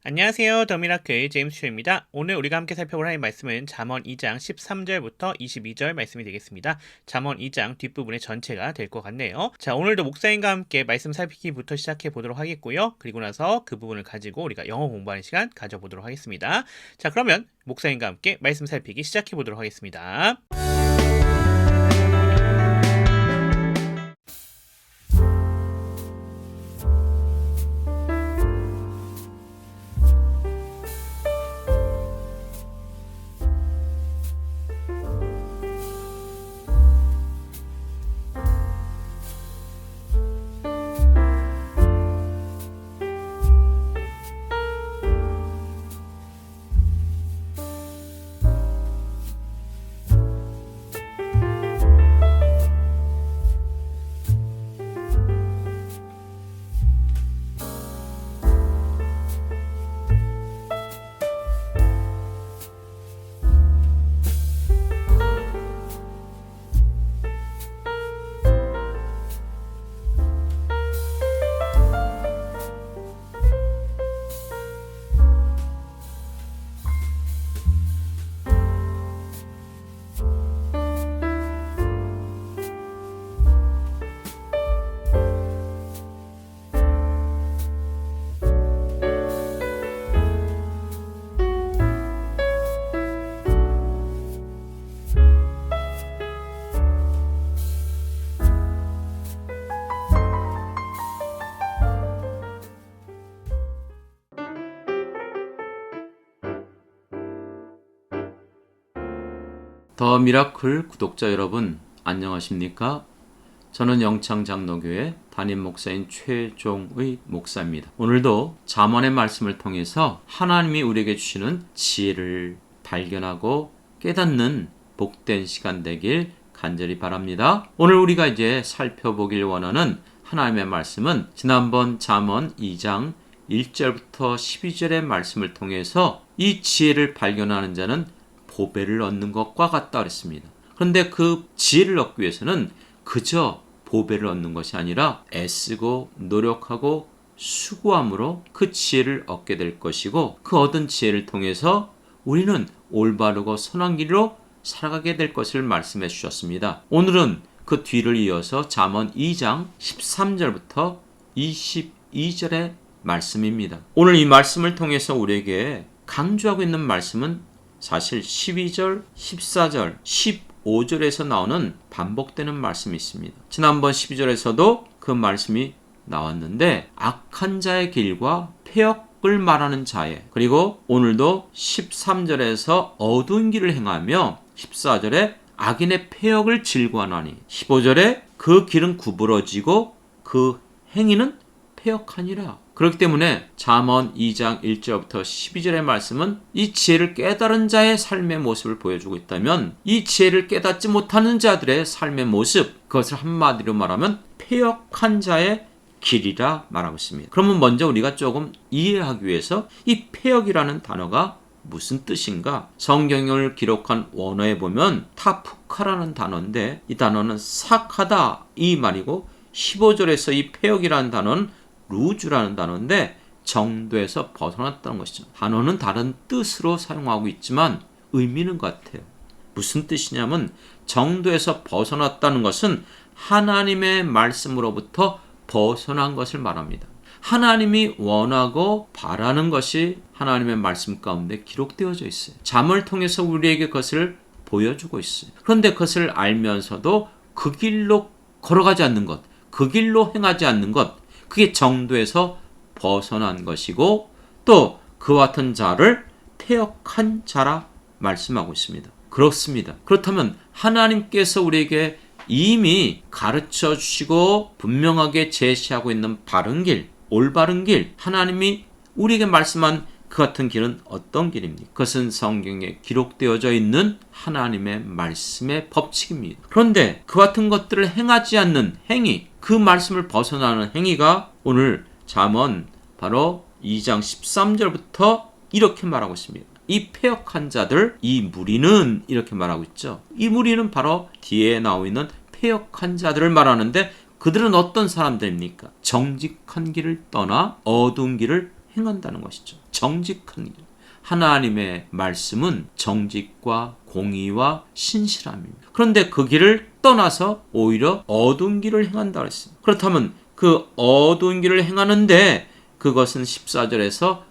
안녕하세요. 더미라클 제임스 쇼입니다. 오늘 우리가 함께 살펴볼 하나님의 말씀은 잠언 2장 13절부터 22절 말씀이 되겠습니다. 잠언 2장 뒷부분의 전체가 될 것 같네요. 자, 오늘도 목사님과 함께 말씀 살피기부터 시작해 보도록 하겠고요. 그리고 나서 그 부분을 가지고 우리가 영어 공부하는 시간 가져보도록 하겠습니다. 자, 그러면 목사님과 함께 말씀 살피기 시작해 보도록 하겠습니다. 더 미라클 구독자 여러분 안녕하십니까? 저는 영창장로교회 담임 목사인 최종의 목사입니다. 오늘도 잠언의 말씀을 통해서 하나님이 우리에게 주시는 지혜를 발견하고 깨닫는 복된 시간 되길 간절히 바랍니다. 오늘 우리가 이제 살펴보길 원하는 하나님의 말씀은 지난번 잠언 2장 1절부터 12절의 말씀을 통해서 이 지혜를 발견하는 자는 보배를 얻는 것과 같다 그랬습니다. 그런데 그 지혜를 얻기 위해서는 그저 보배를 얻는 것이 아니라 애쓰고 노력하고 수고함으로 그 지혜를 얻게 될 것이고, 그 얻은 지혜를 통해서 우리는 올바르고 선한 길로 살아가게 될 것을 말씀해 주셨습니다. 오늘은 그 뒤를 이어서 잠언 2장 13절부터 22절의 말씀입니다. 오늘 이 말씀을 통해서 우리에게 강조하고 있는 말씀은 사실 12절, 14절, 15절에서 나오는 반복되는 말씀이 있습니다. 지난번 12절에서도 그 말씀이 나왔는데 악한 자의 길과 폐역을 말하는 자의, 그리고 오늘도 13절에서 어두운 길을 행하며 14절에 악인의 폐역을 질구하나니 15절에 그 길은 구부러지고 그 행위는 폐역하니라. 그렇기 때문에 잠언 2장 1절부터 12절의 말씀은 이 지혜를 깨달은 자의 삶의 모습을 보여주고 있다면, 이 지혜를 깨닫지 못하는 자들의 삶의 모습, 그것을 한마디로 말하면 폐역한 자의 길이라 말하고 있습니다. 그러면 먼저 우리가 조금 이해하기 위해서 이 폐역이라는 단어가 무슨 뜻인가? 성경을 기록한 원어에 보면 타푸카라는 단어인데, 이 단어는 삭하다 이 말이고, 15절에서 이 폐역이라는 단어는 루즈라는 단어인데 정도에서 벗어났다는 것이죠. 단어는 다른 뜻으로 사용하고 있지만 의미는 같아요. 무슨 뜻이냐면, 정도에서 벗어났다는 것은 하나님의 말씀으로부터 벗어난 것을 말합니다. 하나님이 원하고 바라는 것이 하나님의 말씀 가운데 기록되어져 있어요. 잠을 통해서 우리에게 그것을 보여주고 있어요. 그런데 그것을 알면서도 그 길로 걸어가지 않는 것, 그 길로 행하지 않는 것, 그게 정도에서 벗어난 것이고, 또 그와 같은 자를 폐역한 자라 말씀하고 있습니다. 그렇습니다. 그렇다면 하나님께서 우리에게 이미 가르쳐 주시고 분명하게 제시하고 있는 바른 길, 올바른 길, 하나님이 우리에게 말씀한 그 같은 길은 어떤 길입니까? 그것은 성경에 기록되어져 있는 하나님의 말씀의 법칙입니다. 그런데 그 같은 것들을 행하지 않는 행위, 그 말씀을 벗어나는 행위가 오늘 잠언 바로 2장 13절부터 이렇게 말하고 있습니다. 이 폐역한 자들, 이 무리는 이렇게 말하고 있죠. 이 무리는 바로 뒤에 나오고 있는 폐역한 자들을 말하는데, 그들은 어떤 사람들입니까? 정직한 길을 떠나 어두운 길을 행한다는 것이죠. 정직한 일. 하나님의 말씀은 정직과 공의와 신실함입니다. 그런데 그 길을 떠나서 오히려 어두운 길을 행한다 그랬어요. 그렇다면 그 어두운 길을 행하는데 그것은 14절에서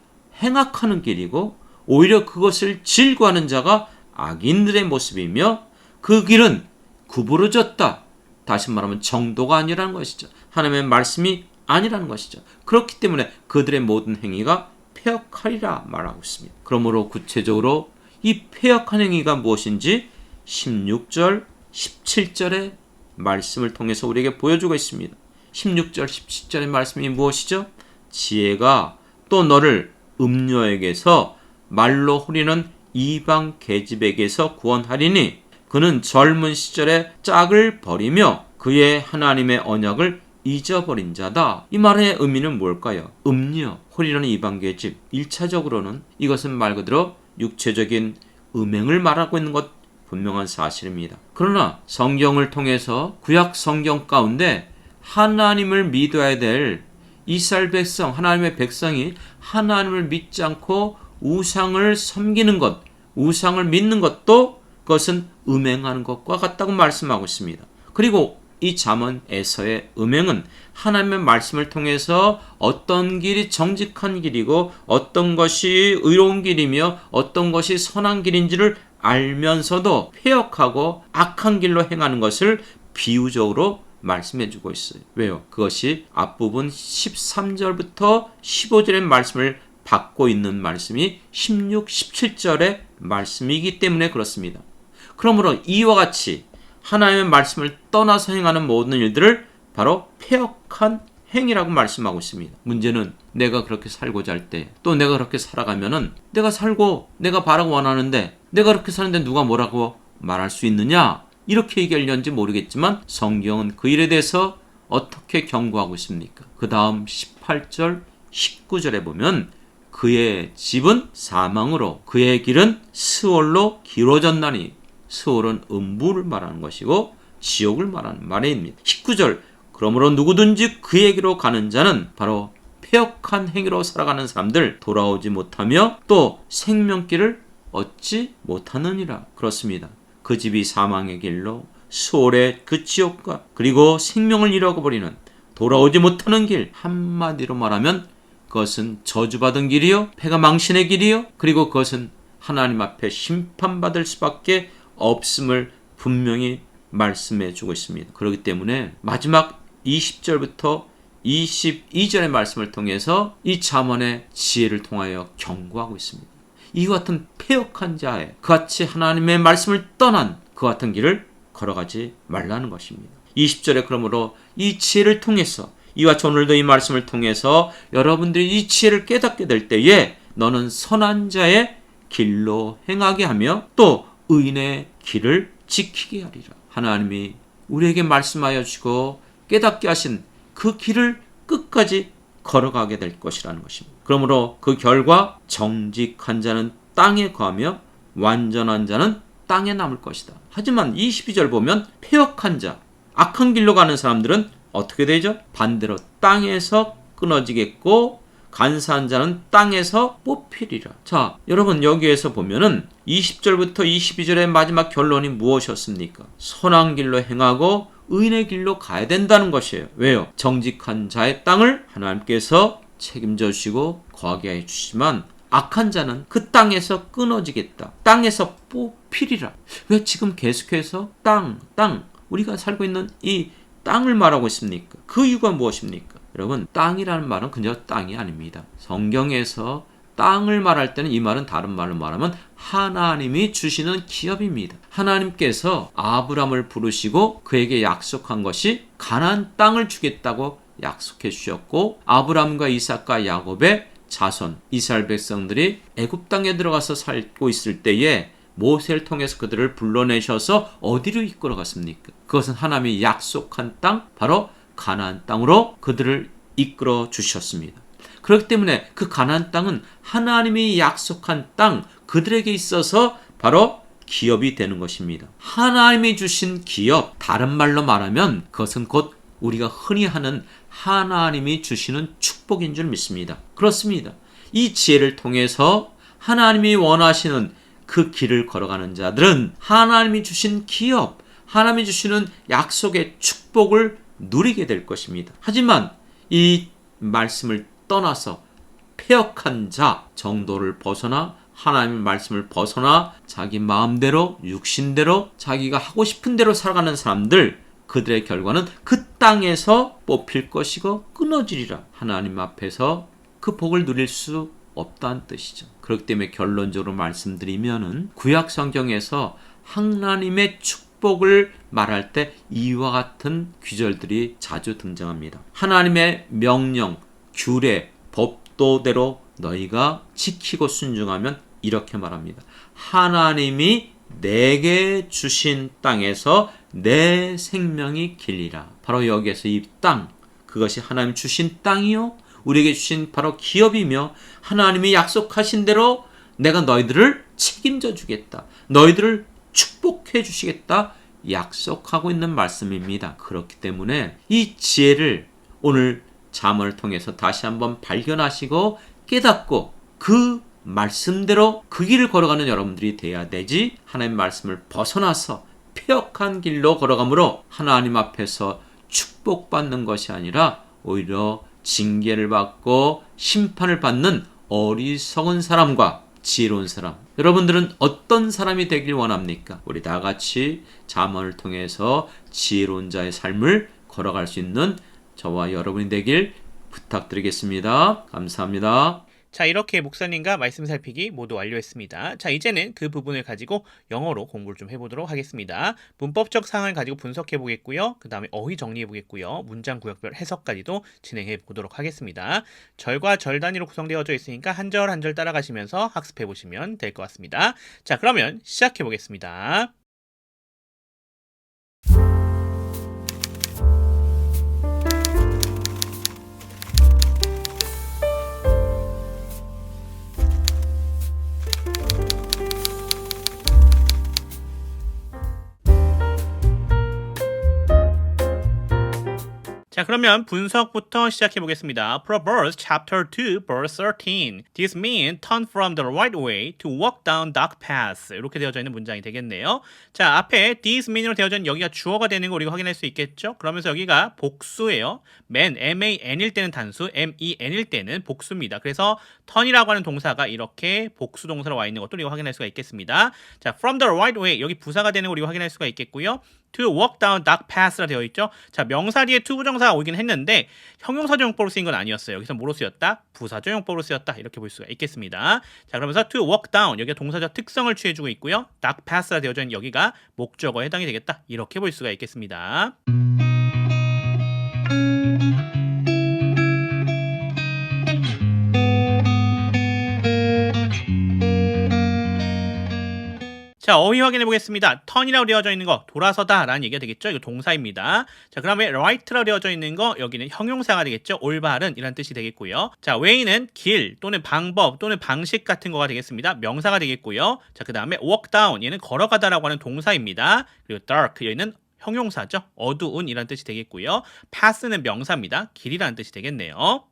행악하는 길이고 오히려 그것을 질구하는 자가 악인들의 모습이며 그 길은 구부러졌다. 다시 말하면 정도가 아니라는 것이죠. 하나님의 말씀이 아니라는 것이죠. 그렇기 때문에 그들의 모든 행위가 패역하리라 말하고 있습니다. 그러므로 구체적으로 이 패역한 행위가 무엇인지 16절, 17절의 말씀을 통해서 우리에게 보여주고 있습니다. 16절, 17절의 말씀이 무엇이죠? 지혜가 또 너를 음녀에게서 말로 후리는 이방 계집에게서 구원하리니 그는 젊은 시절에 짝을 버리며 그의 하나님의 언약을 잊어버린 자다. 이 말의 의미는 뭘까요? 음녀, 후리는 이방 계집. 1차적으로는 이것은 말 그대로 육체적인 음행을 말하고 있는 것 분명한 사실입니다. 그러나 성경을 통해서 구약 성경 가운데 하나님을 믿어야 될 이스라엘 백성, 하나님의 백성이 하나님을 믿지 않고 우상을 섬기는 것, 우상을 믿는 것도 그것은 음행하는 것과 같다고 말씀하고 있습니다. 그리고 이 잠언에서의 음행은 하나님의 말씀을 통해서 어떤 길이 정직한 길이고 어떤 것이 의로운 길이며 어떤 것이 선한 길인지를 알면서도 패역하고 악한 길로 행하는 것을 비유적으로 말씀해주고 있어요. 왜요? 그것이 앞부분 13절부터 15절의 말씀을 받고 있는 말씀이 16, 17절의 말씀이기 때문에 그렇습니다. 그러므로 이와 같이 하나님의 말씀을 떠나서 행하는 모든 일들을 바로 패역한 행위라고 말씀하고 있습니다. 문제는 내가 그렇게 살고자 할 때 또 내가 그렇게 살아가면은 내가 살고 내가 바라고 원하는데 내가 그렇게 사는데 누가 뭐라고 말할 수 있느냐? 이렇게 얘기하려는지 모르겠지만 성경은 그 일에 대해서 어떻게 경고하고 있습니까? 그 다음 18절, 19절에 보면 그의 집은 사망으로 그의 길은 스올로 길어졌나니 스올은 음부를 말하는 것이고 지옥을 말하는 말입니다. 19절 그러므로 누구든지 그에게로 가는 자는 바로 패역한 행위로 살아가는 사람들 돌아오지 못하며 또 생명길을 얻지 못하느니라. 그렇습니다. 그 집이 사망의 길로 수월의 그 지옥과 그리고 생명을 잃어버리는 돌아오지 못하는 길, 한마디로 말하면 그것은 저주받은 길이요 패가 망신의 길이요 그리고 그것은 하나님 앞에 심판받을 수밖에 없음을 분명히 말씀해 주고 있습니다. 그렇기 때문에 마지막 20절부터 22절의 말씀을 통해서 이 잠언의 지혜를 통하여 경고하고 있습니다. 이와 같은 패역한 자의 그같이 하나님의 말씀을 떠난 그 같은 길을 걸어가지 말라는 것입니다. 20절에 그러므로 이 지혜를 통해서 이와 같이 오늘도 이 말씀을 통해서 여러분들이 이 지혜를 깨닫게 될 때에 너는 선한 자의 길로 행하게 하며 또 의인의 길을 지키게 하리라. 하나님이 우리에게 말씀하여 주시고 깨닫게 하신 그 길을 끝까지 걸어가게 될 것이라는 것입니다. 그러므로 그 결과 정직한 자는 땅에 거하며 완전한 자는 땅에 남을 것이다. 하지만 22절 보면 패역한 자, 악한 길로 가는 사람들은 어떻게 되죠? 반대로 땅에서 끊어지겠고 간사한 자는 땅에서 뽑히리라. 자, 여러분 여기에서 보면은 20절부터 22절의 마지막 결론이 무엇이었습니까? 선한 길로 행하고 의인의 길로 가야 된다는 것이에요. 왜요? 정직한 자의 땅을 하나님께서 책임져 주시고 거하게 해 주시지만 악한 자는 그 땅에서 끊어지겠다. 땅에서 뽑히리라. 왜 지금 계속해서 땅, 우리가 살고 있는 이 땅을 말하고 있습니까? 그 이유가 무엇입니까? 여러분, 땅이라는 말은 그냥 땅이 아닙니다. 성경에서 땅을 말할 때는 이 말은 다른 말로 말하면 하나님이 주시는 기업입니다. 하나님께서 아브람을 부르시고 그에게 약속한 것이 가나안 땅을 주겠다고 약속해 주셨고 아브람과 이삭과 야곱의 자손 이스라엘 백성들이 애굽 땅에 들어가서 살고 있을 때에 모세를 통해서 그들을 불러내셔서 어디로 이끌어 갔습니까? 그것은 하나님이 약속한 땅, 바로 가나안 땅으로 그들을 이끌어 주셨습니다. 그렇기 때문에 그 가나안 땅은 하나님이 약속한 땅, 그들에게 있어서 바로 기업이 되는 것입니다. 하나님이 주신 기업, 다른 말로 말하면 그것은 곧 우리가 흔히 하는 하나님이 주시는 축복인 줄 믿습니다. 그렇습니다. 이 지혜를 통해서 하나님이 원하시는 그 길을 걸어가는 자들은 하나님이 주신 기업, 하나님이 주시는 약속의 축복을 누리게 될 것입니다. 하지만 이 말씀을 떠나서 패역한 자 정도를 벗어나 하나님의 말씀을 벗어나 자기 마음대로 육신대로 자기가 하고 싶은 대로 살아가는 사람들, 그들의 결과는 그 땅에서 뽑힐 것이고 끊어지리라. 하나님 앞에서 그 복을 누릴 수 없다는 뜻이죠. 그렇기 때문에 결론적으로 말씀드리면은 구약 성경에서 하나님의 축복을 말할 때 이와 같은 귀절들이 자주 등장합니다. 하나님의 명령, 규례, 법도대로 너희가 지키고 순종하면 이렇게 말합니다. 하나님이 내게 주신 땅에서 내 생명이 길리라. 바로 여기에서 이 땅, 그것이 하나님 주신 땅이요 우리에게 주신 바로 기업이며 하나님이 약속하신 대로 내가 너희들을 책임져 주겠다. 너희들을 축복해 주시겠다. 약속하고 있는 말씀입니다. 그렇기 때문에 이 지혜를 오늘 잠언을 통해서 다시 한번 발견하시고 깨닫고 그 말씀대로 그 길을 걸어가는 여러분들이 돼야 되지, 하나님의 말씀을 벗어나서 폐역한 길로 걸어가므로 하나님 앞에서 축복받는 것이 아니라 오히려 징계를 받고 심판을 받는 어리석은 사람과 지혜로운 사람, 여러분들은 어떤 사람이 되길 원합니까? 우리 다 같이 잠언을 통해서 지혜로운 자의 삶을 걸어갈 수 있는 저와 여러분이 되길 부탁드리겠습니다. 감사합니다. 자, 이렇게 목사님과 말씀 살피기 모두 완료했습니다. 자, 이제는 그 부분을 가지고 영어로 공부를 좀 해보도록 하겠습니다. 문법적 사항을 가지고 분석해 보겠고요. 그 다음에 어휘 정리해 보겠고요. 문장 구역별 해석까지도 진행해 보도록 하겠습니다. 절과 절 단위로 구성되어져 있으니까 한 절 한 절 따라가시면서 학습해 보시면 될 것 같습니다. 자, 그러면 시작해 보겠습니다. 자, 그러면 분석부터 시작해 보겠습니다. Proverbs chapter 2 verse 13. This mean turn from the right way to walk down dark paths. 이렇게 되어져 있는 문장이 되겠네요. 자, 앞에 this mean으로 되어져 있는 여기가 주어가 되는 거 우리가 확인할 수 있겠죠? 그러면서 여기가 복수예요. man, M-A-N일 때는 단수, M-E-N일 때는 복수입니다. 그래서 turn이라고 하는 동사가 이렇게 복수 동사로 와 있는 것도 우리가 확인할 수가 있겠습니다. 자, from the right way, 여기 부사가 되는 거 우리가 확인할 수가 있겠고요. to walk down dark paths라 되어 있죠. 자, 명사 뒤에 to 부정사가 오긴 했는데 형용사적 용법으로 쓰인 건 아니었어요. 여기서 뭐로 쓰였다? 부사적 용법으로 쓰였다. 이렇게 볼 수가 있겠습니다. 자, 그러면서 to walk down, 여기가 동사적 특성을 취해주고 있고요. dark paths라 되어져 있는 여기가 목적어에 해당이 되겠다. 이렇게 볼 수가 있겠습니다. 자, 어휘 확인해 보겠습니다. turn이라고 되어져 있는 거 돌아서다 라는 얘기가 되겠죠. 이거 동사입니다. 자, 그 다음에 right라고 되어져 있는 거 여기는 형용사가 되겠죠. 올바른 이란 뜻이 되겠고요. 자, way는 길 또는 방법 또는 방식 같은 거가 되겠습니다. 명사가 되겠고요. 자, 그 다음에 walk down, 얘는 걸어가다라고 하는 동사입니다. 그리고 dark, 여기는 형용사죠. 어두운 이란 뜻이 되겠고요. path는 명사입니다. 길이라는 뜻이 되겠네요.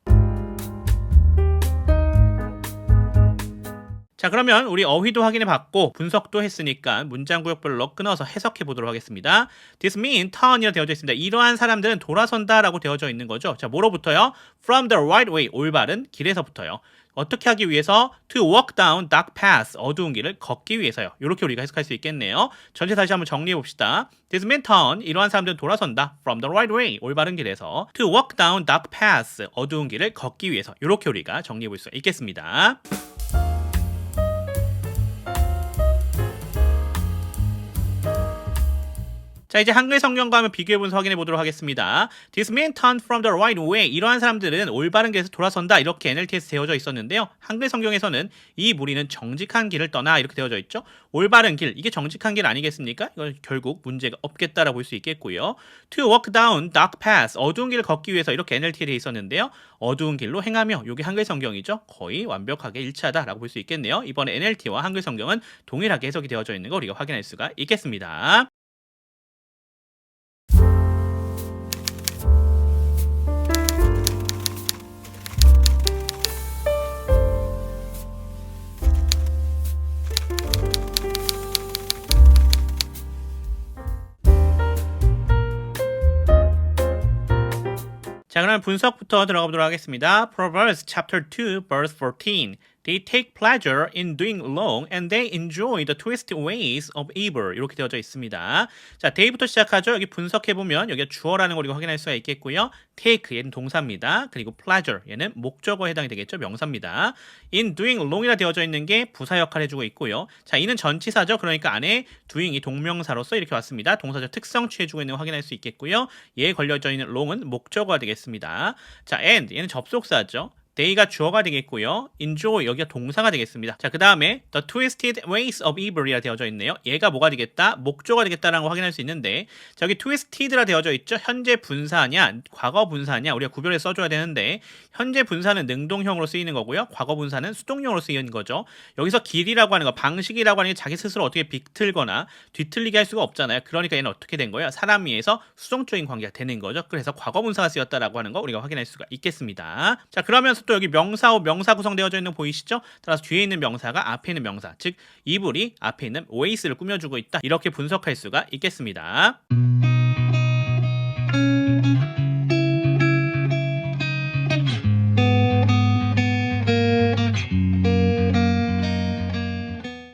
자, 그러면 우리 어휘도 확인해 봤고 분석도 했으니까 문장 구역별로 끊어서 해석해 보도록 하겠습니다. This mean turn이라 되어져 있습니다. 이러한 사람들은 돌아선다 라고 되어져 있는 거죠. 자, 뭐로부터요? From the right way, 올바른 길에서부터요. 어떻게 하기 위해서? To walk down dark paths, 어두운 길을 걷기 위해서요. 이렇게 우리가 해석할 수 있겠네요. 전체 다시 한번 정리해 봅시다. This mean turn, 이러한 사람들은 돌아선다. From the right way, 올바른 길에서. To walk down dark paths, 어두운 길을 걷기 위해서. 이렇게 우리가 정리해 볼 수 있겠습니다. 자, 이제 한글 성경과 한번 비교해 보면서 확인해 보도록 하겠습니다. This man turned from the right way. 이러한 사람들은 올바른 길에서 돌아선다. 이렇게 NLT에서 되어져 있었는데요. 한글 성경에서는 이 무리는 정직한 길을 떠나 이렇게 되어져 있죠. 올바른 길, 이게 정직한 길 아니겠습니까? 이건 결국 문제가 없겠다라고 볼 수 있겠고요. To walk down dark paths, 어두운 길을 걷기 위해서 이렇게 NLT에 되어 있었는데요. 어두운 길로 행하며, 이게 한글 성경이죠. 거의 완벽하게 일치하다라고 볼 수 있겠네요. 이번에 NLT와 한글 성경은 동일하게 해석이 되어져 있는 거 우리가 확인할 수가 있겠습니다. 자, 그럼 분석부터 들어가 보도록 하겠습니다. Proverbs chapter 2 verse 14. They take pleasure in doing wrong and they enjoy the twisted ways of evil. 이렇게 되어져 있습니다. 자, day부터 시작하죠. 여기 분석해보면 여기가 주어라는 걸 우리가 확인할 수가 있겠고요. take 얘는 동사입니다. 그리고 pleasure 얘는 목적어에 해당이 되겠죠. 명사입니다. in doing wrong이라 되어져 있는 게 부사 역할을 해주고 있고요. 자, 이는 전치사죠. 그러니까 안에 doing이 동명사로서 이렇게 왔습니다. 동사적 특성 취해주고 있는 거 확인할 수 있겠고요. 얘에 걸려져 있는 wrong은 목적어가 되겠습니다. 자, and 얘는 접속사죠. they가 주어가 되겠고요. enjoy 여기가 동사가 되겠습니다. 자, 그 다음에 the twisted ways of evil이라 되어져 있네요. 얘가 뭐가 되겠다? 목조가 되겠다라는 걸 확인할 수 있는데 자, 여기 twisted라 되어져 있죠. 현재 분사냐, 과거 분사냐 우리가 구별해서 써줘야 되는데 현재 분사는 능동형으로 쓰이는 거고요. 과거 분사는 수동형으로 쓰이는 거죠. 여기서 길이라고 하는 거, 방식이라고 하는 게 자기 스스로 어떻게 비틀거나 뒤틀리게 할 수가 없잖아요. 그러니까 얘는 어떻게 된 거예요? 사람 위에서 수동적인 관계가 되는 거죠. 그래서 과거 분사가 쓰였다라고 하는 거 우리가 확인할 수가 있겠습니다. 자, 그러면서 또 여기 명사호 명사 구성되어져 있는 거 보이시죠? 따라서 뒤에 있는 명사가 앞에 있는 명사, 즉 이불이 앞에 있는 ways를 꾸며주고 있다. 이렇게 분석할 수가 있겠습니다.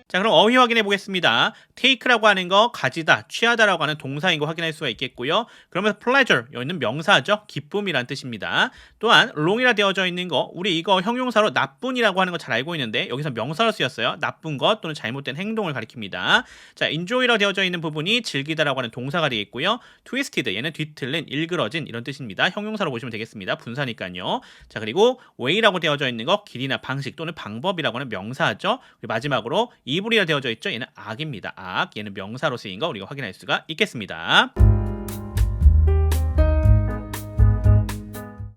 자, 그럼 어휘 확인해 보겠습니다. take라고 하는 거 가지다, 취하다라고 하는 동사인 거 확인할 수가 있겠고요. 그러면서 pleasure, 여기는 명사죠. 기쁨이란 뜻입니다. 또한 wrong이라 되어져 있는 거, 우리 이거 형용사로 나쁜이라고 하는 거 잘 알고 있는데 여기서 명사로 쓰였어요. 나쁜 것 또는 잘못된 행동을 가리킵니다. 자, enjoy라 되어져 있는 부분이 즐기다라고 하는 동사가 되겠고요. twisted, 얘는 뒤틀린, 일그러진 이런 뜻입니다. 형용사로 보시면 되겠습니다. 분사니까요. 자, 그리고 way라고 되어져 있는 거 길이나 방식 또는 방법이라고 하는 명사죠. 그리고 마지막으로 이불이라 되어져 있죠. 얘는 악입니다. 악. 얘는 명사로 쓰인 거 우리가 확인할 수가 있겠습니다.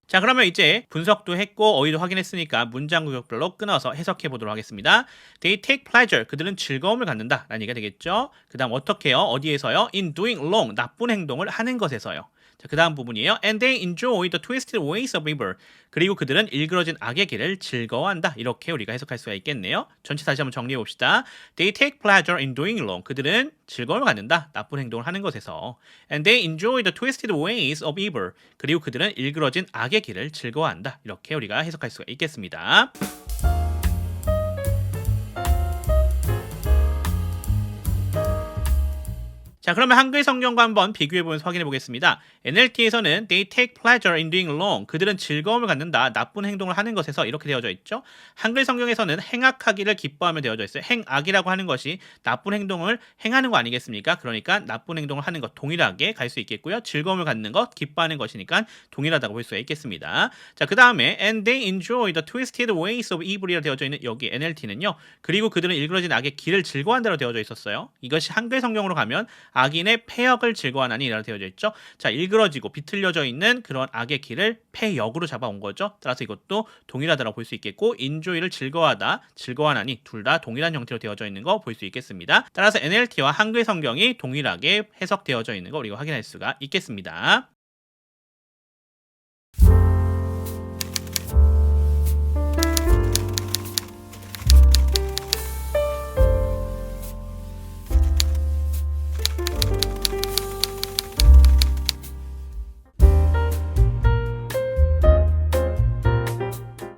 자, 그러면 이제 분석도 했고 어휘도 확인했으니까 문장 구역별로 끊어서 해석해 보도록 하겠습니다. They take pleasure. 그들은 즐거움을 갖는다 라는 얘기가 되겠죠. 그 다음 어떻게 해요? 어디에서요? In doing wrong. 나쁜 행동을 하는 것에서요. 자, 그 다음 부분이에요. And they enjoy the twisted ways of evil. 그리고 그들은 일그러진 악의 길을 즐거워한다. 이렇게 우리가 해석할 수가 있겠네요. 전체 다시 한번 정리해 봅시다. They take pleasure in doing wrong. 그들은 즐거움을 갖는다. 나쁜 행동을 하는 것에서. And they enjoy the twisted ways of evil. 그리고 그들은 일그러진 악의 길을 즐거워한다. 이렇게 우리가 해석할 수가 있겠습니다. 자, 그러면 한글 성경과 한번 비교해보면서 확인해 보겠습니다. NLT에서는 they take pleasure in doing wrong. 그들은 즐거움을 갖는다. 나쁜 행동을 하는 것에서 이렇게 되어져 있죠. 한글 성경에서는 행악하기를 기뻐하며 되어져 있어요. 행악이라고 하는 것이 나쁜 행동을 행하는 거 아니겠습니까? 그러니까 나쁜 행동을 하는 것 동일하게 갈 수 있겠고요. 즐거움을 갖는 것, 기뻐하는 것이니까 동일하다고 볼 수가 있겠습니다. 자, 그 다음에 and they enjoy the twisted ways of evil이라 되어져 있는 여기 NLT는요. 그리고 그들은 일그러진 악의 길을 즐거워한다로 되어져 있었어요. 이것이 한글 성경으로 가면 악인의 패역을 즐거워하나니 라고 되어져 있죠. 자, 일그러지고 비틀려져 있는 그런 악의 길을 패역으로 잡아온 거죠. 따라서 이것도 동일하다고 볼 수 있겠고 enjoy를 즐거워하다, 즐거워하나니 둘 다 동일한 형태로 되어져 있는 거 볼 수 있겠습니다. 따라서 NLT와 한글 성경이 동일하게 해석되어져 있는 거 우리가 확인할 수가 있겠습니다.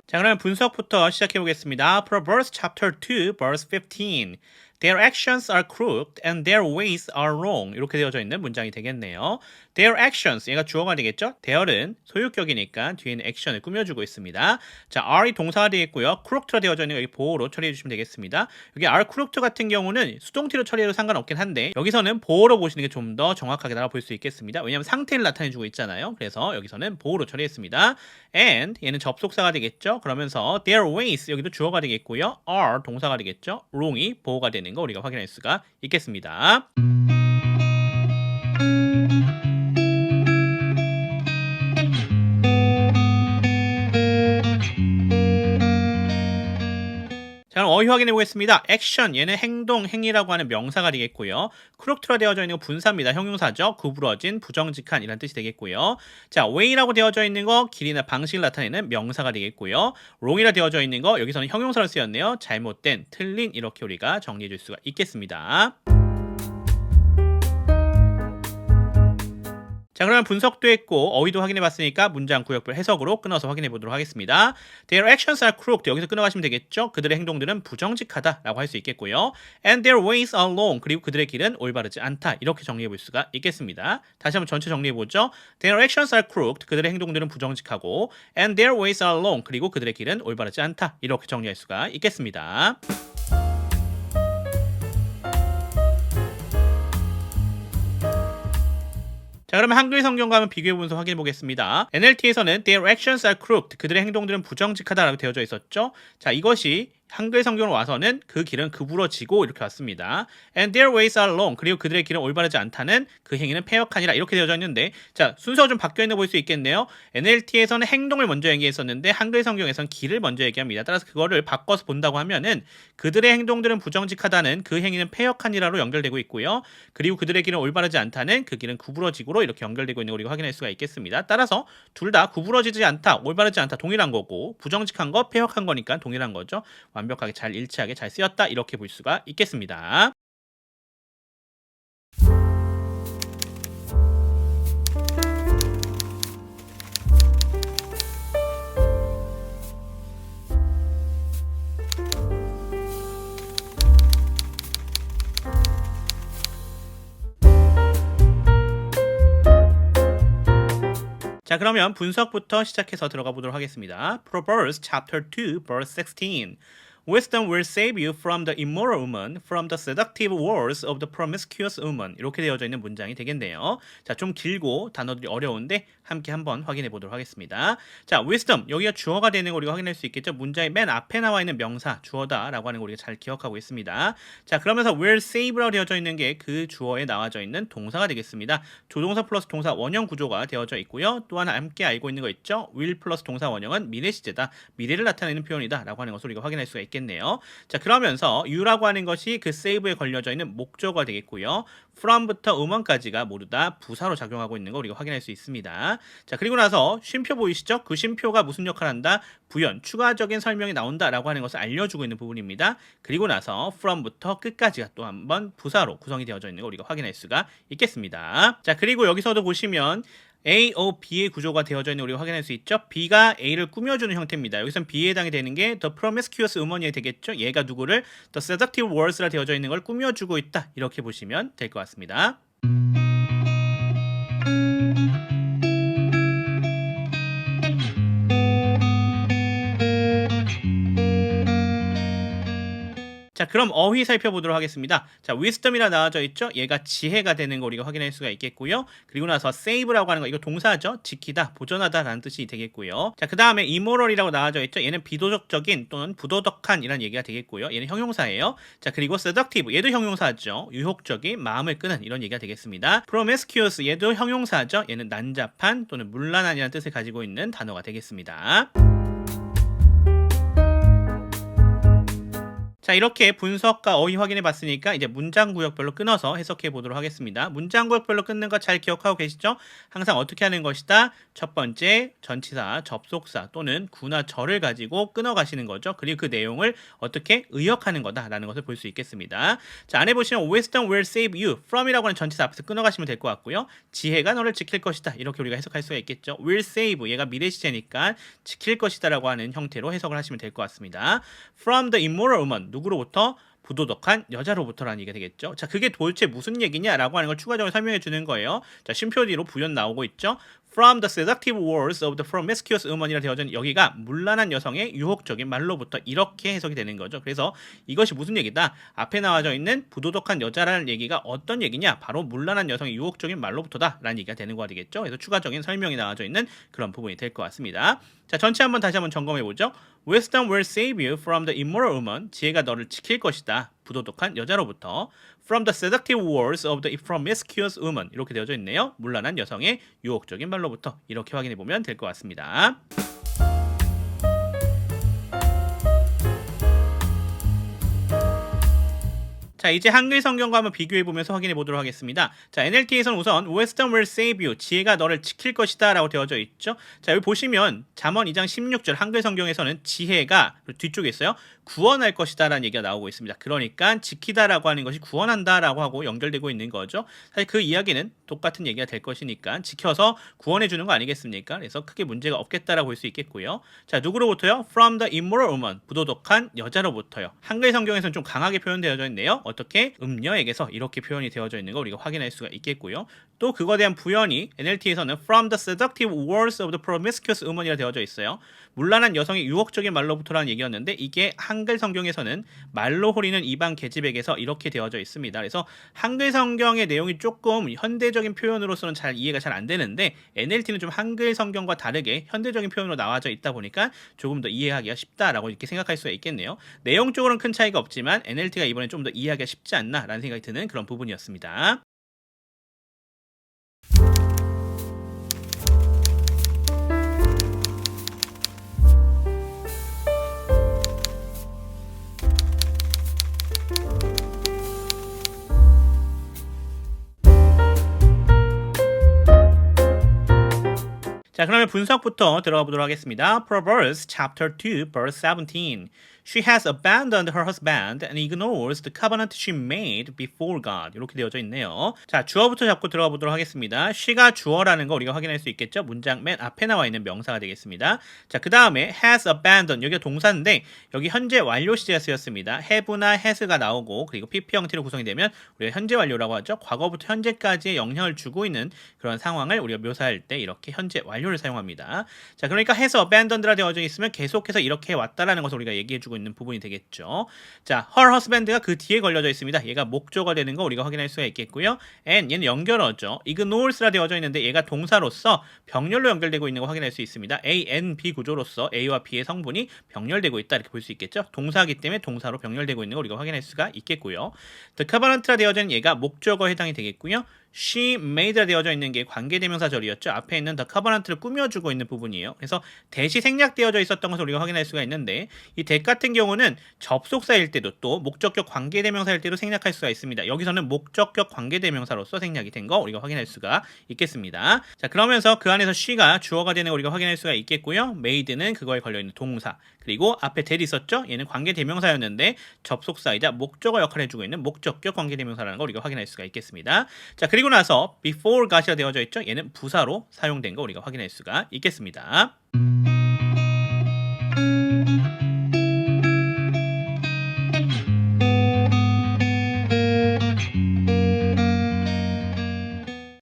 자, 그럼 분석부터 시작해 보겠습니다. Proverbs chapter 2 verse 15. Their actions are crooked and their ways are wrong. 이렇게 되어져 있는 문장이 되겠네요. Their actions, 얘가 주어가 되겠죠? Their은 소유격이니까 뒤에는 액션을 꾸며주고 있습니다. 자, are이 동사가 되겠고요. crooked가 되어져 있는 거 여기 보호로 처리해 주시면 되겠습니다. 여기 are crooked 같은 경우는 수동태로 처리해도 상관없긴 한데 여기서는 보호로 보시는 게 좀 더 정확하게 볼 수 있겠습니다. 왜냐하면 상태를 나타내주고 있잖아요. 그래서 여기서는 보호로 처리했습니다. And 얘는 접속사가 되겠죠? 그러면서 their ways, 여기도 주어가 되겠고요. are 동사가 되겠죠? wrong이 보호가 되는 거 우리가 확인할 수가 있겠습니다. 자, 그럼 어휘 확인해 보겠습니다. 액션, 얘는 행동, 행위라고 하는 명사가 되겠고요. 크록트라 되어져 있는 거 분사입니다. 형용사죠. 구부러진, 부정직한 이란 뜻이 되겠고요. 자, way라고 되어져 있는 거 길이나 방식을 나타내는 명사가 되겠고요. wrong이라 되어져 있는 거 여기서는 형용사로 쓰였네요. 잘못된, 틀린 이렇게 우리가 정리해 줄 수가 있겠습니다. 자, 그러면 분석도 했고 어휘도 확인해 봤으니까 문장 구역별 해석으로 끊어서 확인해 보도록 하겠습니다. Their actions are crooked. 여기서 끊어가시면 되겠죠. 그들의 행동들은 부정직하다라고 할 수 있겠고요. And their ways are wrong. 그리고 그들의 길은 올바르지 않다. 이렇게 정리해 볼 수가 있겠습니다. 다시 한번 전체 정리해 보죠. Their actions are crooked. 그들의 행동들은 부정직하고 and their ways are wrong. 그리고 그들의 길은 올바르지 않다. 이렇게 정리할 수가 있겠습니다. 자, 그러면 한글 성경과 한번 비교해 보면서 확인해 보겠습니다. NLT에서는 their actions are crooked. 그들의 행동들은 부정직하다라고 되어져 있었죠. 자, 이것이 한글 성경으로 와서는 그 길은 구부러지고 이렇게 왔습니다. And their ways are wrong. 그리고 그들의 길은 올바르지 않다는 그 행위는 패역하니라 이렇게 되어져 있는데 자, 순서가 좀 바뀌어 있는 볼 수 있겠네요. NLT에서는 행동을 먼저 얘기했었는데 한글 성경에서는 길을 먼저 얘기합니다. 따라서 그거를 바꿔서 본다고 하면은 그들의 행동들은 부정직하다는 그 행위는 패역하니라로 연결되고 있고요. 그리고 그들의 길은 올바르지 않다는 그 길은 구부러지고로 이렇게 연결되고 있는 걸 우리가 확인할 수가 있겠습니다. 따라서 둘 다 구부러지지 않다, 올바르지 않다 동일한 거고 부정직한 거, 패역한 거니까 동일한 거죠. 완벽하게 잘 일치하게 잘 쓰였다 이렇게 볼 수가 있겠습니다. 자, 그러면 분석부터 시작해서 들어가 보도록 하겠습니다. Proverbs chapter 2 verse 16. Wisdom will save you from the immoral woman, from the seductive words of the promiscuous woman. 이렇게 되어져 있는 문장이 되겠네요. 자, 좀 길고 단어들이 어려운데 함께 한번 확인해 보도록 하겠습니다. 자, wisdom 여기가 주어가 되는 거 우리가 확인할 수 있겠죠. 문장의 맨 앞에 나와 있는 명사 주어다라고 하는 거 우리가 잘 기억하고 있습니다. 자, 그러면서 will save라고 되어져 있는 게 그 주어에 나와져 있는 동사가 되겠습니다. 조동사 플러스 동사 원형 구조가 되어져 있고요. 또 하나 함께 알고 있는 거 있죠. will 플러스 동사 원형은 미래 시제다. 미래를 나타내는 표현이다라고 하는 것을 우리가 확인할 수가 있겠네요. 자, 그러면서 you라고 하는 것이 그 save에 걸려져 있는 목적어가 되겠고요. from부터 음원까지가 모두 다 부사로 작용하고 있는 거 우리가 확인할 수 있습니다. 자, 그리고 나서 쉼표 보이시죠? 그 쉼표가 무슨 역할을 한다? 부연, 추가적인 설명이 나온다라고 하는 것을 알려주고 있는 부분입니다. 그리고 나서 from부터 끝까지가 또 한번 부사로 구성이 되어져 있는 거 우리가 확인할 수가 있겠습니다. 자, 그리고 여기서도 보시면 A, O, B의 구조가 되어져 있는 우리가 확인할 수 있죠. B가 A를 꾸며주는 형태입니다. 여기서는 B에 해당이 되는 게 The promiscuous woman이 되겠죠. 얘가 누구를 The seductive words라 되어져 있는 걸 꾸며주고 있다. 이렇게 보시면 될 것 같습니다. 자, 그럼 어휘 살펴보도록 하겠습니다. 자, wisdom이라 나와져 있죠? 얘가 지혜가 되는 거 우리가 확인할 수가 있겠고요. 그리고 나서 save라고 하는 거 이거 동사죠? 지키다, 보존하다 라는 뜻이 되겠고요. 자, 그 다음에 immoral이라고 나와져 있죠? 얘는 비도덕적인 또는 부도덕한 이란 얘기가 되겠고요. 얘는 형용사예요. 자, 그리고 seductive 얘도 형용사죠. 유혹적인, 마음을 끄는 이런 얘기가 되겠습니다. promiscuous 얘도 형용사죠. 얘는 난잡한 또는 문란한 이라는 뜻을 가지고 있는 단어가 되겠습니다. 자, 이렇게 분석과 어휘 확인해 봤으니까 이제 문장 구역별로 끊어서 해석해 보도록 하겠습니다. 문장 구역별로 끊는 거 잘 기억하고 계시죠? 항상 어떻게 하는 것이다? 첫 번째, 전치사, 접속사 또는 구나 절을 가지고 끊어 가시는 거죠. 그리고 그 내용을 어떻게 의역하는 거다라는 것을 볼 수 있겠습니다. 자, 안에 보시면 wisdom will save you from이라고 하는 전치사 앞에서 끊어 가시면 될 것 같고요. 지혜가 너를 지킬 것이다. 이렇게 우리가 해석할 수가 있겠죠. will save 얘가 미래 시제니까 지킬 것이다라고 하는 형태로 해석을 하시면 될 것 같습니다. from the immoral woman 누구로부터? 부도덕한 여자로부터라는 얘기가 되겠죠. 자, 그게 도대체 무슨 얘기냐라고 하는 걸 추가적으로 설명해 주는 거예요. 자, 쉼표 뒤로 부연 나오고 있죠. From the seductive words of the promiscuous woman이라 되어져 있는 여기가 문란한 여성의 유혹적인 말로부터 이렇게 해석이 되는 거죠. 그래서 이것이 무슨 얘기다? 앞에 나와져 있는 부도덕한 여자라는 얘기가 어떤 얘기냐? 바로 문란한 여성의 유혹적인 말로부터다 라는 얘기가 되는 거가 되겠죠. 그래서 추가적인 설명이 나와져 있는 그런 부분이 될 것 같습니다. 자, 전체 다시 한번 점검해 보죠. Wisdom will save you from the immoral woman. 지혜가 너를 지킬 것이다. 부도덕한 여자로부터. From the seductive words of the promiscuous woman. 이렇게 되어져 있네요. 문란한 여성의 유혹적인 말로부터. 이렇게 확인해 보면 될 것 같습니다. 자, 이제 한글 성경과 한번 비교해 보면서 확인해 보도록 하겠습니다. 자, NLT에서는 우선 Wisdom will save you. 지혜가 너를 지킬 것이다 라고 되어져 있죠. 자, 여기 보시면 잠언 2장 16절 한글 성경에서는 지혜가 뒤쪽에 있어요. 구원할 것이다라는 얘기가 나오고 있습니다. 그러니까 지키다라고 하는 것이 구원한다라고 하고 연결되고 있는 거죠. 사실 그 이야기는 똑같은 얘기가 될 것이니까 지켜서 구원해 주는 거 아니겠습니까? 그래서 크게 문제가 없겠다라고 볼 수 있겠고요. 자, 누구로부터요? From the immoral woman, 부도덕한 여자로부터요. 한글 성경에서는 좀 강하게 표현되어져 있네요. 어떻게? 음녀에게서 이렇게 표현이 되어져 있는 거 우리가 확인할 수가 있겠고요. 또 그거에 대한 부연이 NLT에서는 from the seductive words of the promiscuous woman이라 되어져 있어요. 문란한 여성의 유혹적인 말로부터라는 얘기였는데 이게 한글 성경에서는 말로 호리는 이방 계집에게서 이렇게 되어져 있습니다. 그래서 한글 성경의 내용이 조금 현대적인 표현으로서는 잘 이해가 잘 안 되는데 NLT는 좀 한글 성경과 다르게 현대적인 표현으로 나와져 있다 보니까 조금 더 이해하기가 쉽다라고 이렇게 생각할 수가 있겠네요. 내용적으로는 큰 차이가 없지만 NLT가 이번에 좀 더 이해하기가 쉽지 않나라는 생각이 드는 그런 부분이었습니다. 자, 그러면 분석부터 들어가 보도록 하겠습니다. Proverbs chapter 2 verse 17. She has abandoned her husband and ignores the covenant she made before God. 이렇게 되어져 있네요. 자, 주어부터 잡고 들어가 보도록 하겠습니다. she가 주어라는 거 우리가 확인할 수 있겠죠? 문장 맨 앞에 나와 있는 명사가 되겠습니다. 자, 그 다음에 has abandoned. 여기가 동사인데 여기 현재 완료 시제가 쓰였습니다. have나 has가 나오고 그리고 pp 형태로 구성이 되면 우리가 현재 완료라고 하죠. 과거부터 현재까지의 영향을 주고 있는 그런 상황을 우리가 묘사할 때 이렇게 현재 완료를 사용합니다. 자, 그러니까 has abandoned라 되어져 있으면 계속해서 이렇게 왔다라는 것을 우리가 얘기해주고 있는 부분이 되겠죠. 자, her husband가 그 뒤에 걸려져 있습니다. 얘가 목조가 되는 거 우리가 확인할 수가 있겠고요. and 얘는 연결어죠. ignores라 되어져 있는데 얘가 동사로서 병렬로 연결되고 있는 거 확인할 수 있습니다. A, N, B 구조로서 A와 B의 성분이 병렬되고 있다 이렇게 볼 수 있겠죠. 동사이기 때문에 동사로 병렬되고 있는 거 우리가 확인할 수가 있겠고요. the covenant라 되어져 있는 얘가 목적어에 해당이 되겠고요. she made라 되어져 있는 게 관계대명사절이었죠. 앞에 있는 the covenant를 꾸며주고 있는 부분이에요. 그래서 대시 생략되어져 있었던 것을 우리가 확인할 수가 있는데 이 that 같은 경우는 접속사일 때도 또 목적격 관계대명사일 때도 생략할 수가 있습니다. 여기서는 목적격 관계대명사로서 생략이 된 거 우리가 확인할 수가 있겠습니다. 자, 그러면서 그 안에서 she가 주어가 되는 거 우리가 확인할 수가 있겠고요. made는 그거에 걸려있는 동사 그리고 앞에 that 있었죠. 얘는 관계대명사였는데 접속사이자 목적어 역할을 해주고 있는 목적격 관계대명사라는 거 우리가 확인할 수가 있겠습니다. 자, 그리고 나서 before got이라 되어져 있죠. 얘는 부사로 사용된 거 우리가 확인할 수가 있겠습니다.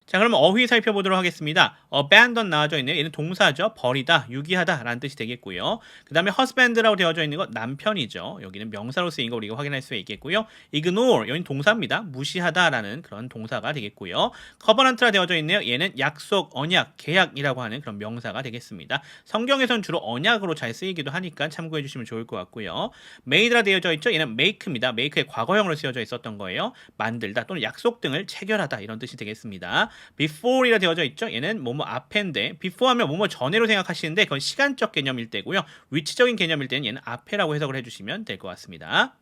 자, 그럼 어휘 살펴보도록 하겠습니다. abandon 나와져 있네요. 얘는 동사죠. 버리다, 유기하다 라는 뜻이 되겠고요. 그 다음에 husband라고 되어져 있는 건 남편이죠. 여기는 명사로 쓰인 거 우리가 확인할 수 있겠고요. ignore, 여기는 동사입니다. 무시하다 라는 그런 동사가 되겠고요. covenant라 되어져 있네요. 얘는 약속, 언약, 계약이라고 하는 그런 명사가 되겠습니다. 성경에서는 주로 언약으로 잘 쓰이기도 하니까 참고해 주시면 좋을 것 같고요. made라 되어져 있죠. 얘는 make입니다. make의 과거형으로 쓰여져 있었던 거예요. 만들다 또는 약속 등을 체결하다 이런 뜻이 되겠습니다. before이라 되어져 있죠. 얘는 뭐뭐 앞인데 before 하면 뭐뭐 전에로 생각하시는데 그건 시간적 개념일 때고요. 위치적인 개념일 때는 얘는 앞에라고 해석을 해주시면 될 것 같습니다.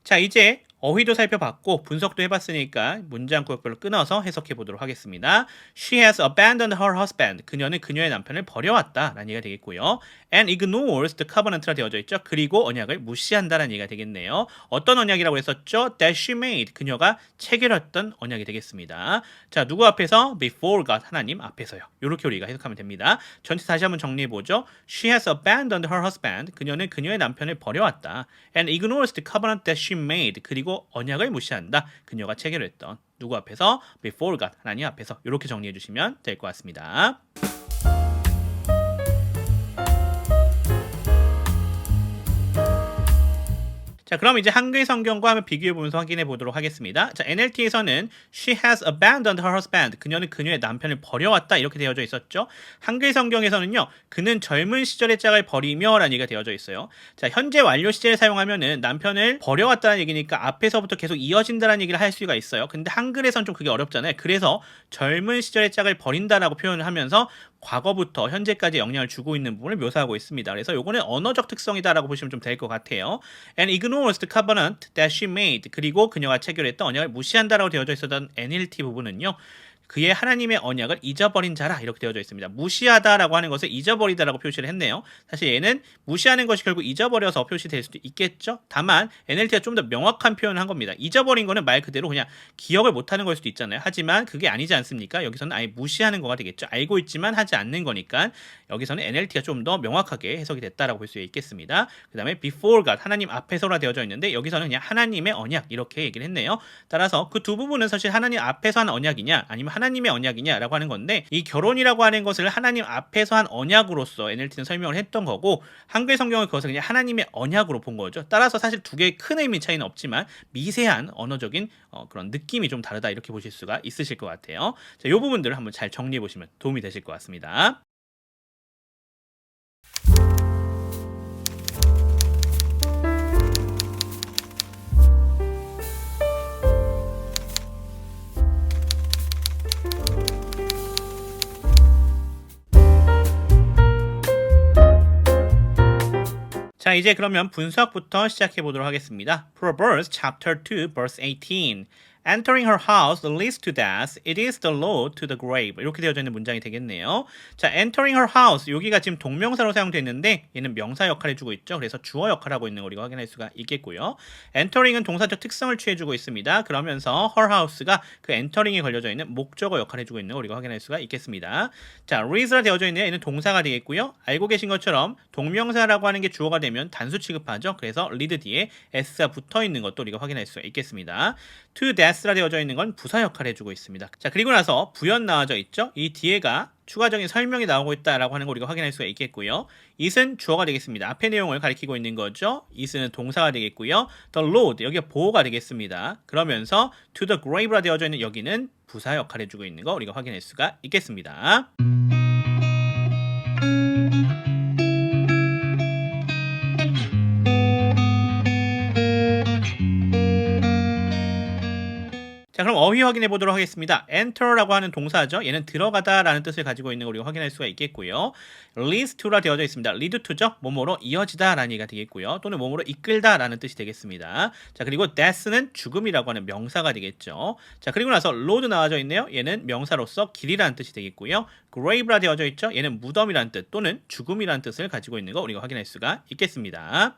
자, 이제 어휘도 살펴봤고 분석도 해봤으니까 문장 구역별로 끊어서 해석해 보도록 하겠습니다. She has abandoned her husband. 그녀는 그녀의 남편을 버려왔다 라는 얘기가 되겠고요. And ignores the covenant라 되어져 있죠. 그리고 언약을 무시한다라는 얘기가 되겠네요. 어떤 언약이라고 했었죠? That she made. 그녀가 체결했던 언약이 되겠습니다. 자, 누구 앞에서? Before God. 하나님 앞에서요. 이렇게 우리가 해석하면 됩니다. 전체 다시 한번 정리해보죠. She has abandoned her husband. 그녀는 그녀의 남편을 버려왔다. And ignores the covenant that she made. 그리고 언약을 무시한다. 그녀가 체결했던 누구 앞에서? Before God. 하나님 앞에서. 이렇게 정리해 주시면 될 것 같습니다. 자, 그럼 이제 한글 성경과 한번 비교해 보면서 확인해 보도록 하겠습니다. 자, NLT에서는 She has abandoned her husband. 그녀는 그녀의 남편을 버려왔다 이렇게 되어져 있었죠. 한글 성경에서는요. 그는 젊은 시절의 짝을 버리며 라는 얘기가 되어져 있어요. 자, 현재 완료 시제를 사용하면은 남편을 버려왔다는 얘기니까 앞에서부터 계속 이어진다는 얘기를 할 수가 있어요. 근데 한글에서는 좀 그게 어렵잖아요. 그래서 젊은 시절의 짝을 버린다라고 표현을 하면서 과거부터 현재까지 영향을 주고 있는 부분을 묘사하고 있습니다. 그래서 요거는 언어적 특성이다라고 보시면 좀 될 것 같아요. And ignores the covenant that she made. 그리고 그녀가 체결했던 언약을 무시한다라고 되어져 있었던 NLT 부분은요. 그의 하나님의 언약을 잊어버린 자라 이렇게 되어져 있습니다. 무시하다라고 하는 것을 잊어버리다라고 표시를 했네요. 사실 얘는 무시하는 것이 결국 잊어버려서 표시될 수도 있겠죠. 다만 NLT가 좀 더 명확한 표현을 한 겁니다. 잊어버린 거는 말 그대로 그냥 기억을 못하는 걸 수도 있잖아요. 하지만 그게 아니지 않습니까? 여기서는 아예 무시하는 거가 되겠죠. 알고 있지만 하지 않는 거니까 여기서는 NLT가 좀 더 명확하게 해석이 됐다라고 볼 수 있겠습니다. 그 다음에 before God, 하나님 앞에서라 되어져 있는데 여기서는 그냥 하나님의 언약 이렇게 얘기를 했네요. 따라서 그 두 부분은 사실 하나님 앞에서 한 언약이냐 아니면 하나님의 언약이냐라고 하는 건데 이 결혼이라고 하는 것을 하나님 앞에서 한 언약으로서 NLT는 설명을 했던 거고 한글 성경은 그것을 그냥 하나님의 언약으로 본 거죠. 따라서 사실 두 개의 큰 의미 차이는 없지만 미세한 언어적인 그런 느낌이 좀 다르다 이렇게 보실 수가 있으실 것 같아요. 자, 이 부분들을 한번 잘 정리해 보시면 도움이 되실 것 같습니다. 자, 이제 그러면 분석부터 시작해 보도록 하겠습니다. Proverbs chapter 2 verse 18. Entering her house leads to death. It is the road to the grave. 이렇게 되어져 있는 문장이 되겠네요. 자, entering her house. 여기가 지금 동명사로 사용됐는데 얘는 명사 역할을 해주고 있죠. 그래서 주어 역할을 하고 있는 거 우리가 확인할 수가 있겠고요. entering은 동사적 특성을 취해주고 있습니다. 그러면서 her house가 그 entering에 걸려져 있는 목적어 역할을 해주고 있는 거 우리가 확인할 수가 있겠습니다. 자, leads라 되어져 있는 얘는 동사가 되겠고요. 알고 계신 것처럼 동명사라고 하는 게 주어가 되면 단수 취급하죠. 그래서 lead 뒤에 s가 붙어 있는 것도 우리가 확인할 수가 있겠습니다. to death라 되어져 있는 건 부사 역할을 해주고 있습니다. 자, 그리고 나서 부연 나와져 있죠. 이 뒤에가 추가적인 설명이 나오고 있다라고 하는 거 우리가 확인할 수가 있겠고요. it은 주어가 되겠습니다. 앞의 내용을 가리키고 있는 거죠. it은 동사가 되겠고요. the road 여기가 보호가 되겠습니다. 그러면서 to the grave라 되어져 있는 여기는 부사 역할을 해주고 있는 거 우리가 확인할 수가 있겠습니다. 자, 그럼 어휘 확인해 보도록 하겠습니다. enter라고 하는 동사죠. 얘는 들어가다라는 뜻을 가지고 있는 걸 우리가 확인할 수가 있겠고요. leads to라 되어져 있습니다. lead to죠. 뭐뭐로 이어지다라는 얘기가 되겠고요. 또는 뭐뭐로 이끌다라는 뜻이 되겠습니다. 자, 그리고 death는 죽음이라고 하는 명사가 되겠죠. 자, 그리고 나서 road 나와져 있네요. 얘는 명사로서 길이라는 뜻이 되겠고요. grave라 되어져 있죠. 얘는 무덤이라는 뜻 또는 죽음이라는 뜻을 가지고 있는 거 우리가 확인할 수가 있겠습니다.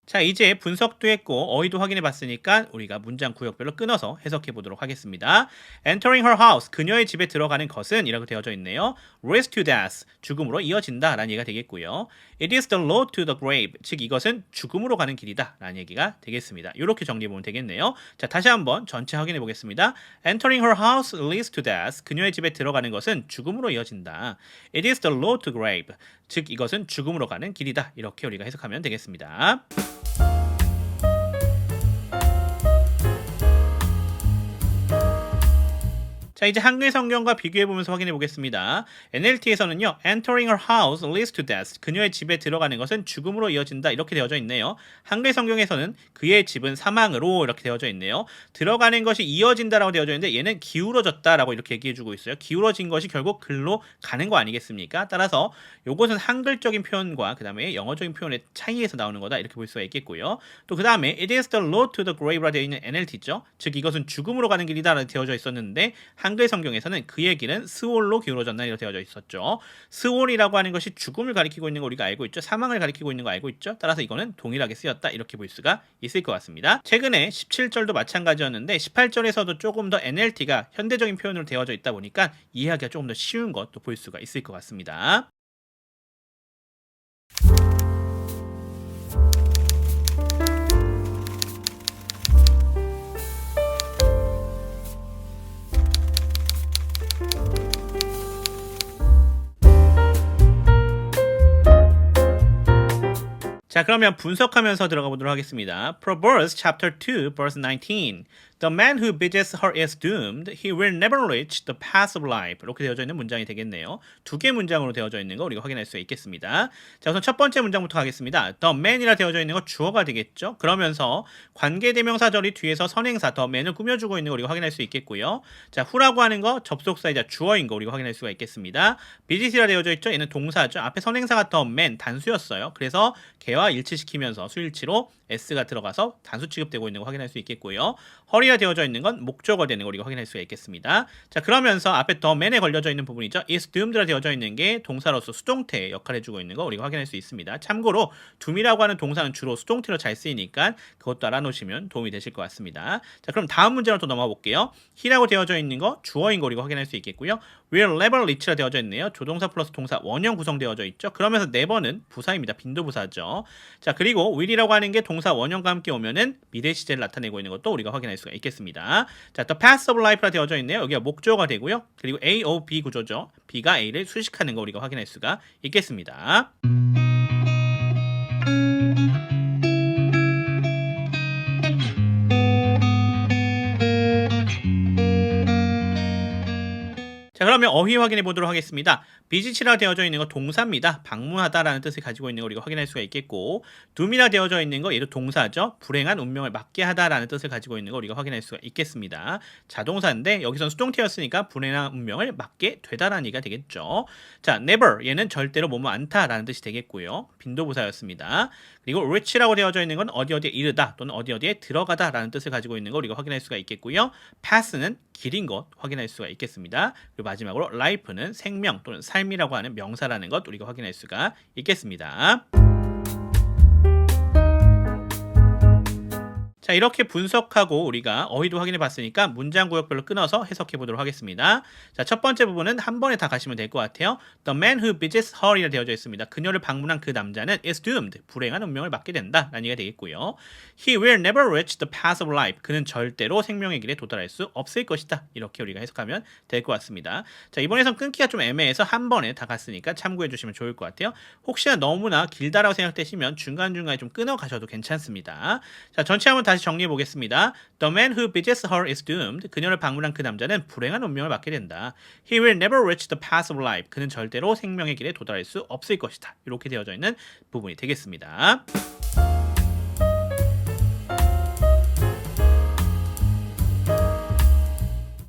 자, 이제 분석도 했고 어휘도 확인해 봤으니까 우리가 문장 구역별로 끊어서 해석해 보도록 하겠습니다. Entering her house, 그녀의 집에 들어가는 것은 이라고 되어져 있네요. Leads to death, 죽음으로 이어진다 라는 얘기가 되겠고요. It is the road to the grave, 즉 이것은 죽음으로 가는 길이다 라는 얘기가 되겠습니다. 이렇게 정리해 보면 되겠네요. 자, 다시 한번 전체 확인해 보겠습니다. Entering her house leads to death, 그녀의 집에 들어가는 것은 죽음으로 이어진다. It is the road to grave, 즉 이것은 죽음으로 가는 길이다. 이렇게 우리가 해석하면 되겠습니다. 자, 이제 한글 성경과 비교해보면서 확인해 보겠습니다. NLT에서는요, entering her house leads to death. 그녀의 집에 들어가는 것은 죽음으로 이어진다. 이렇게 되어져 있네요. 한글 성경에서는 그의 집은 사망으로 이렇게 되어져 있네요. 들어가는 것이 이어진다라고 되어져 있는데 얘는 기울어졌다라고 이렇게 얘기해주고 있어요. 기울어진 것이 결국 글로 가는 거 아니겠습니까? 따라서 이것은 한글적인 표현과 그 다음에 영어적인 표현의 차이에서 나오는 거다. 이렇게 볼 수가 있겠고요. 또 그 다음에 it is the road to the grave라 되어 있는 NLT죠. 즉 이것은 죽음으로 가는 길이다 라고 되어져 있었는데 한글 성경에서는 그의 길은 스올로 기울어졌나 이렇게 되어져 있었죠. 스올이라고 하는 것이 죽음을 가리키고 있는 거 우리가 알고 있죠. 사망을 가리키고 있는 거 알고 있죠. 따라서 이거는 동일하게 쓰였다 이렇게 볼 수가 있을 것 같습니다. 최근에 17절도 마찬가지였는데 18절에서도 조금 더 NLT가 현대적인 표현으로 되어져 있다 보니까 이해하기가 조금 더 쉬운 것도 볼 수가 있을 것 같습니다. 자, 그러면 분석하면서 들어가 보도록 하겠습니다. Proverbs chapter 2 verse 19. The man who bids her is doomed. He will never reach the path of life. 이렇게 되어져 있는 문장이 되겠네요. 두 개 문장으로 되어져 있는 거 우리가 확인할 수 있겠습니다. 자, 우선 첫 번째 문장부터 가겠습니다. The man이라 되어져 있는 거 주어가 되겠죠. 그러면서 관계대명사절이 뒤에서 선행사 the man을 꾸며주고 있는 거 우리가 확인할 수 있겠고요. 자, who라고 하는 거 접속사이자 주어인 거 우리가 확인할 수가 있겠습니다. bid이라 되어져 있죠. 얘는 동사죠. 앞에 선행사가 the man 단수였어요. 그래서 개와 일치시키면서 수일치로 s가 들어가서 단수 취급되고 있는 거 확인할 수 있겠고요. 허리 here이라 되어져 있는 건 목적어 되는 거 우리가 확인할 수가 있겠습니다. 자, 그러면서 앞에 the man에 걸려져 있는 부분이죠. is doomed라 되어져 있는 게 동사로서 수동태 역할을 해주고 있는 거 우리가 확인할 수 있습니다. 참고로 doom이라고 하는 동사는 주로 수동태로 잘 쓰이니까 그것도 알아놓으시면 도움이 되실 것 같습니다. 자, 그럼 다음 문제로 또 넘어가 볼게요. he라고 되어져 있는 거 주어인 거 우리가 확인할 수 있겠고요. will never reach라 되어져 있네요. 조동사 플러스 동사 원형 구성되어져 있죠. 그러면서 never는 부사입니다. 빈도부사죠. 자, 그리고 will이라고 하는 게 동사 원형과 함께 오면은 미래 시제를 나타내고 있는 것도 우리가 확인할 수가 있겠습니다. 자, the path of life라 되어져 있네요. 여기가 목적어가 되고요. 그리고 A, O, B 구조죠. B가 A를 수식하는 거 우리가 확인할 수가 있겠습니다. 자, 그러면 어휘 확인해 보도록 하겠습니다. 비지치라 되어져 있는 거 동사입니다. 방문하다라는 뜻을 가지고 있는 거 우리가 확인할 수가 있겠고, doom이라 되어져 있는 거 얘도 동사죠. 불행한 운명을 맞게 하다라는 뜻을 가지고 있는 거 우리가 확인할 수가 있겠습니다. 자동사인데 여기선 수동태였으니까 불행한 운명을 맞게 되다라는 얘기가 되겠죠. 자, never 얘는 절대로 뭐뭐 않다라는 뜻이 되겠고요. 빈도부사였습니다. 그리고 reach라고 되어져 있는 건 어디 어디에 이르다 또는 어디 어디에 들어가다라는 뜻을 가지고 있는 거 우리가 확인할 수가 있겠고요. pass는 길인 것 확인할 수가 있겠습니다. 그리고 마지막으로 life는 생명 또는 삶이라고 하는 명사라는 것 우리가 확인할 수가 있겠습니다. 자, 이렇게 분석하고 우리가 어휘도 확인해 봤으니까 문장 구역별로 끊어서 해석해 보도록 하겠습니다. 자, 첫 번째 부분은 한 번에 다 가시면 될 것 같아요. The man who visits her이라 되어져 있습니다. 그녀를 방문한 그 남자는 is doomed. 불행한 운명을 맞게 된다. 라는 얘기가 되겠고요. He will never reach the path of life. 그는 절대로 생명의 길에 도달할 수 없을 것이다. 이렇게 우리가 해석하면 될 것 같습니다. 자, 이번에선 끊기가 좀 애매해서 한 번에 다 갔으니까 참고해 주시면 좋을 것 같아요. 혹시나 너무나 길다라고 생각되시면 중간중간에 좀 끊어 가셔도 괜찮습니다. 자, 전체 한번 다시 정리해 보겠습니다. The man who visits her is doomed. 그녀를 방문한 그 남자는 불행한 운명을 맞게 된다. He will never reach the path of life. 그는 절대로 생명의 길에 도달할 수 없을 것이다. 이렇게 되어져 있는 부분이 되겠습니다.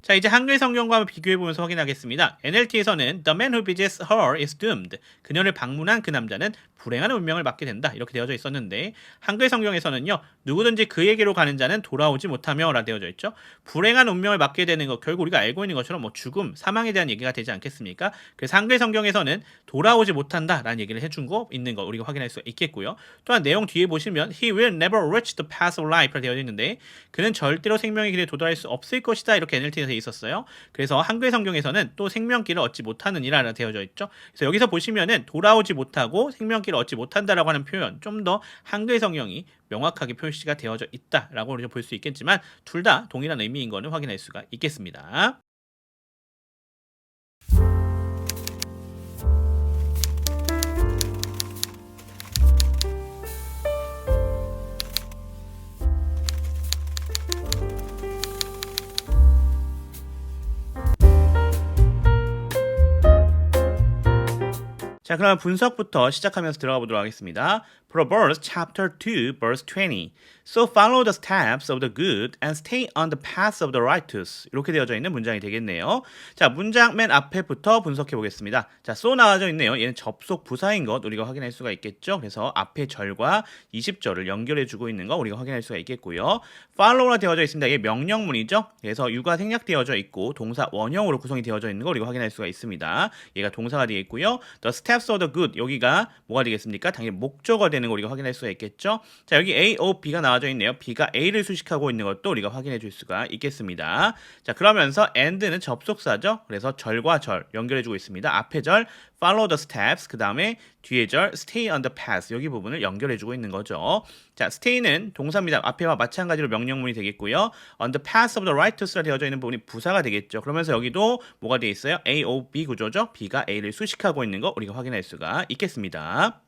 자, 이제 한글 성경과 한번 비교해보면서 확인하겠습니다. NLT에서는 The man who visits her is doomed. 그녀를 방문한 그 남자는 불행한 운명을 맞게 된다. 이렇게 되어져 있었는데 한글 성경에서는요. 누구든지 그에게로 가는 자는 돌아오지 못하며 라 되어져 있죠. 불행한 운명을 맞게 되는 것, 결국 우리가 알고 있는 것처럼 뭐 죽음, 사망에 대한 얘기가 되지 않겠습니까? 그래서 한글 성경에서는 돌아오지 못한다 라는 얘기를 해준 거 있는 거 우리가 확인할 수 있겠고요. 또한 내용 뒤에 보시면 He will never reach the path of life 라 되어 있는데 그는 절대로 생명의 길에 도달할 수 없을 것이다. 이렇게 NLT에서 있었어요. 그래서 한글 성경에서는 또 생명길을 얻지 못하는 이라 되어져 있죠. 그래서 여기서 보시면은 돌아오지 못하고 생명길을 얻지 못한다라고 하는 표현, 좀 더 한글 성경이 명확하게 표시가 되어져 있다라고 우리가 볼 수 있겠지만 둘 다 동일한 의미인 거는 확인할 수가 있겠습니다. 자, 그럼 분석부터 시작하면서 들어가 보도록 하겠습니다. Proverbs chapter 2 verse 20. So follow the steps of the good and stay on the path of the righteous. 이렇게 되어져 있는 문장이 되겠네요. 자, 문장 맨 앞에부터 분석해 보겠습니다. 자, so 나와져 있네요. 얘는 접속 부사인 것 우리가 확인할 수가 있겠죠. 그래서 앞에 절과 20절을 연결해 주고 있는 거 우리가 확인할 수가 있겠고요. follow라 되어져 있습니다. 이게 명령문이죠. 그래서 유가 생략되어져 있고 동사 원형으로 구성이 되어져 있는 거 우리가 확인할 수가 있습니다. 얘가 동사가 되겠고요. The steps of the good 여기가 뭐가 되겠습니까? 당연히 목적어가 되는 거 우리가 확인할 수가 있겠죠. 자, 여기 A, O, B가 나와져 있네요. B가 A를 수식하고 있는 것도 우리가 확인해 줄 수가 있겠습니다. 자, 그러면서 and는 접속사죠. 그래서 절과 절 연결해 주고 있습니다. 앞에 절 follow the steps, 그 다음에 뒤에 절 stay on the path 여기 부분을 연결해 주고 있는 거죠. 자, stay는 동사입니다. 앞에와 마찬가지로 명령문이 되겠고요. on the path of the righteous라 되어져 있는 부분이 부사가 되겠죠. 그러면서 여기도 뭐가 되어 있어요? A, O, B 구조죠. B가 A를 수식하고 있는 거 우리가 확인할 수가 있겠습니다.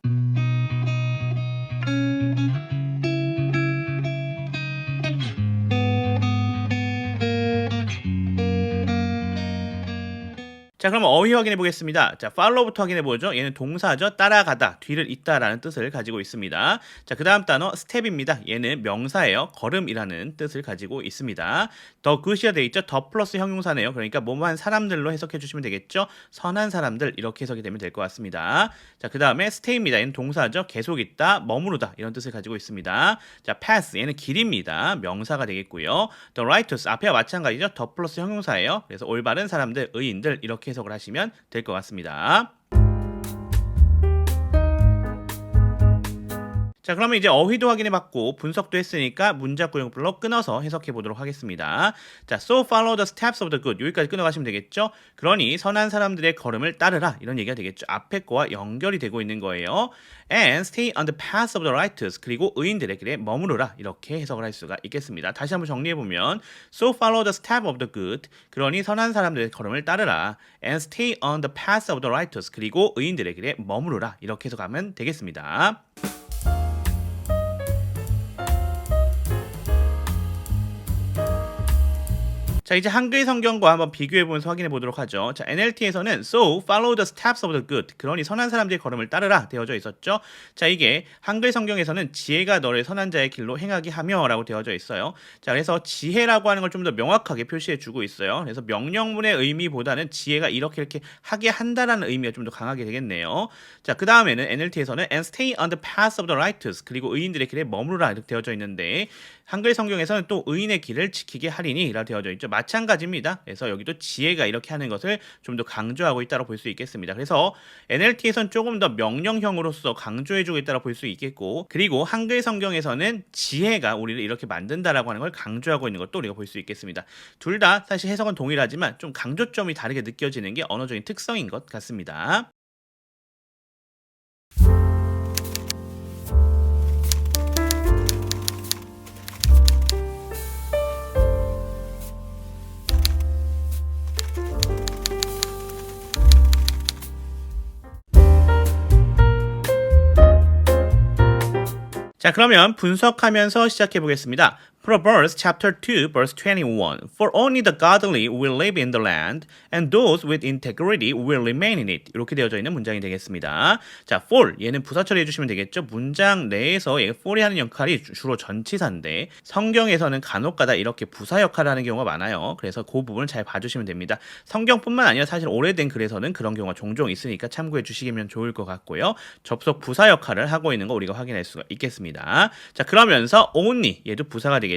자, 그럼 어휘 확인해 보겠습니다. 자, follow부터 확인해 보죠. 얘는 동사죠. 따라가다, 뒤를 잇다라는 뜻을 가지고 있습니다. 자, 그 다음 단어 step입니다. 얘는 명사예요. 걸음이라는 뜻을 가지고 있습니다. 더 굿이라 되어 있죠. 더 플러스 형용사네요. 그러니까 뭐뭐한 사람들로 해석해 주시면 되겠죠. 선한 사람들 이렇게 해석이 되면 될 것 같습니다. 자, 그 다음에 stay입니다. 얘는 동사죠. 계속 있다, 머무르다 이런 뜻을 가지고 있습니다. 자, pass 얘는 길입니다. 명사가 되겠고요. the righteous 앞에와 마찬가지죠. 더 플러스 형용사예요. 그래서 올바른 사람들, 의인들 이렇게 해석을 하시면 될 것 같습니다. 자, 그러면 이제 어휘도 확인해봤고 분석도 했으니까 문자구형별로 끊어서 해석해 보도록 하겠습니다. 자, so follow the steps of the good 여기까지 끊어가시면 되겠죠. 그러니 선한 사람들의 걸음을 따르라 이런 얘기가 되겠죠. 앞에 거와 연결이 되고 있는 거예요. And stay on the path of the righteous 그리고 의인들의 길에 머무르라 이렇게 해석을 할 수가 있겠습니다. 다시 한번 정리해보면 so follow the step of the good 그러니 선한 사람들의 걸음을 따르라. And stay on the path of the righteous 그리고 의인들의 길에 머무르라 이렇게 해석하면 되겠습니다. 자, 이제 한글 성경과 한번 비교해보면서 확인해 보도록 하죠. 자, NLT에서는 So follow the steps of the good. 그러니 선한 사람들의 걸음을 따르라 되어져 있었죠. 자, 이게 한글 성경에서는 지혜가 너를 선한 자의 길로 행하게 하며 라고 되어져 있어요. 자, 그래서 지혜라고 하는 걸 좀 더 명확하게 표시해 주고 있어요. 그래서 명령문의 의미보다는 지혜가 이렇게 하게 한다라는 의미가 좀 더 강하게 되겠네요. 자, 그 다음에는 NLT에서는 And stay on the path of the righteous. 그리고 의인들의 길에 머무르라 이렇게 되어져 있는데 한글 성경에서는 또 의인의 길을 지키게 하리니 라고 되어져 있죠. 마찬가지입니다. 그래서 여기도 지혜가 이렇게 하는 것을 좀 더 강조하고 있다고 볼 수 있겠습니다. 그래서 NLT에서는 조금 더 명령형으로서 강조해주고 있다고 볼 수 있겠고 그리고 한글 성경에서는 지혜가 우리를 이렇게 만든다라고 하는 걸 강조하고 있는 것도 우리가 볼 수 있겠습니다. 둘 다 사실 해석은 동일하지만 좀 강조점이 다르게 느껴지는 게 언어적인 특성인 것 같습니다. 자, 그러면 분석하면서 시작해 보겠습니다. Proverbs chapter 2 verse 21 For only the godly will live in the land and those with integrity will remain in it 이렇게 되어져 있는 문장이 되겠습니다. 자, for 얘는 부사 처리해 주시면 되겠죠. 문장 내에서 for이 하는 역할이 주로 전치사인데 성경에서는 간혹가다 이렇게 부사 역할을 하는 경우가 많아요. 그래서 그 부분을 잘 봐주시면 됩니다. 성경뿐만 아니라 사실 오래된 글에서는 그런 경우가 종종 있으니까 참고해 주시면 좋을 것 같고요. 접속 부사 역할을 하고 있는 거 우리가 확인할 수가 있겠습니다. 자, 그러면서 only 얘도 부사가 되겠죠.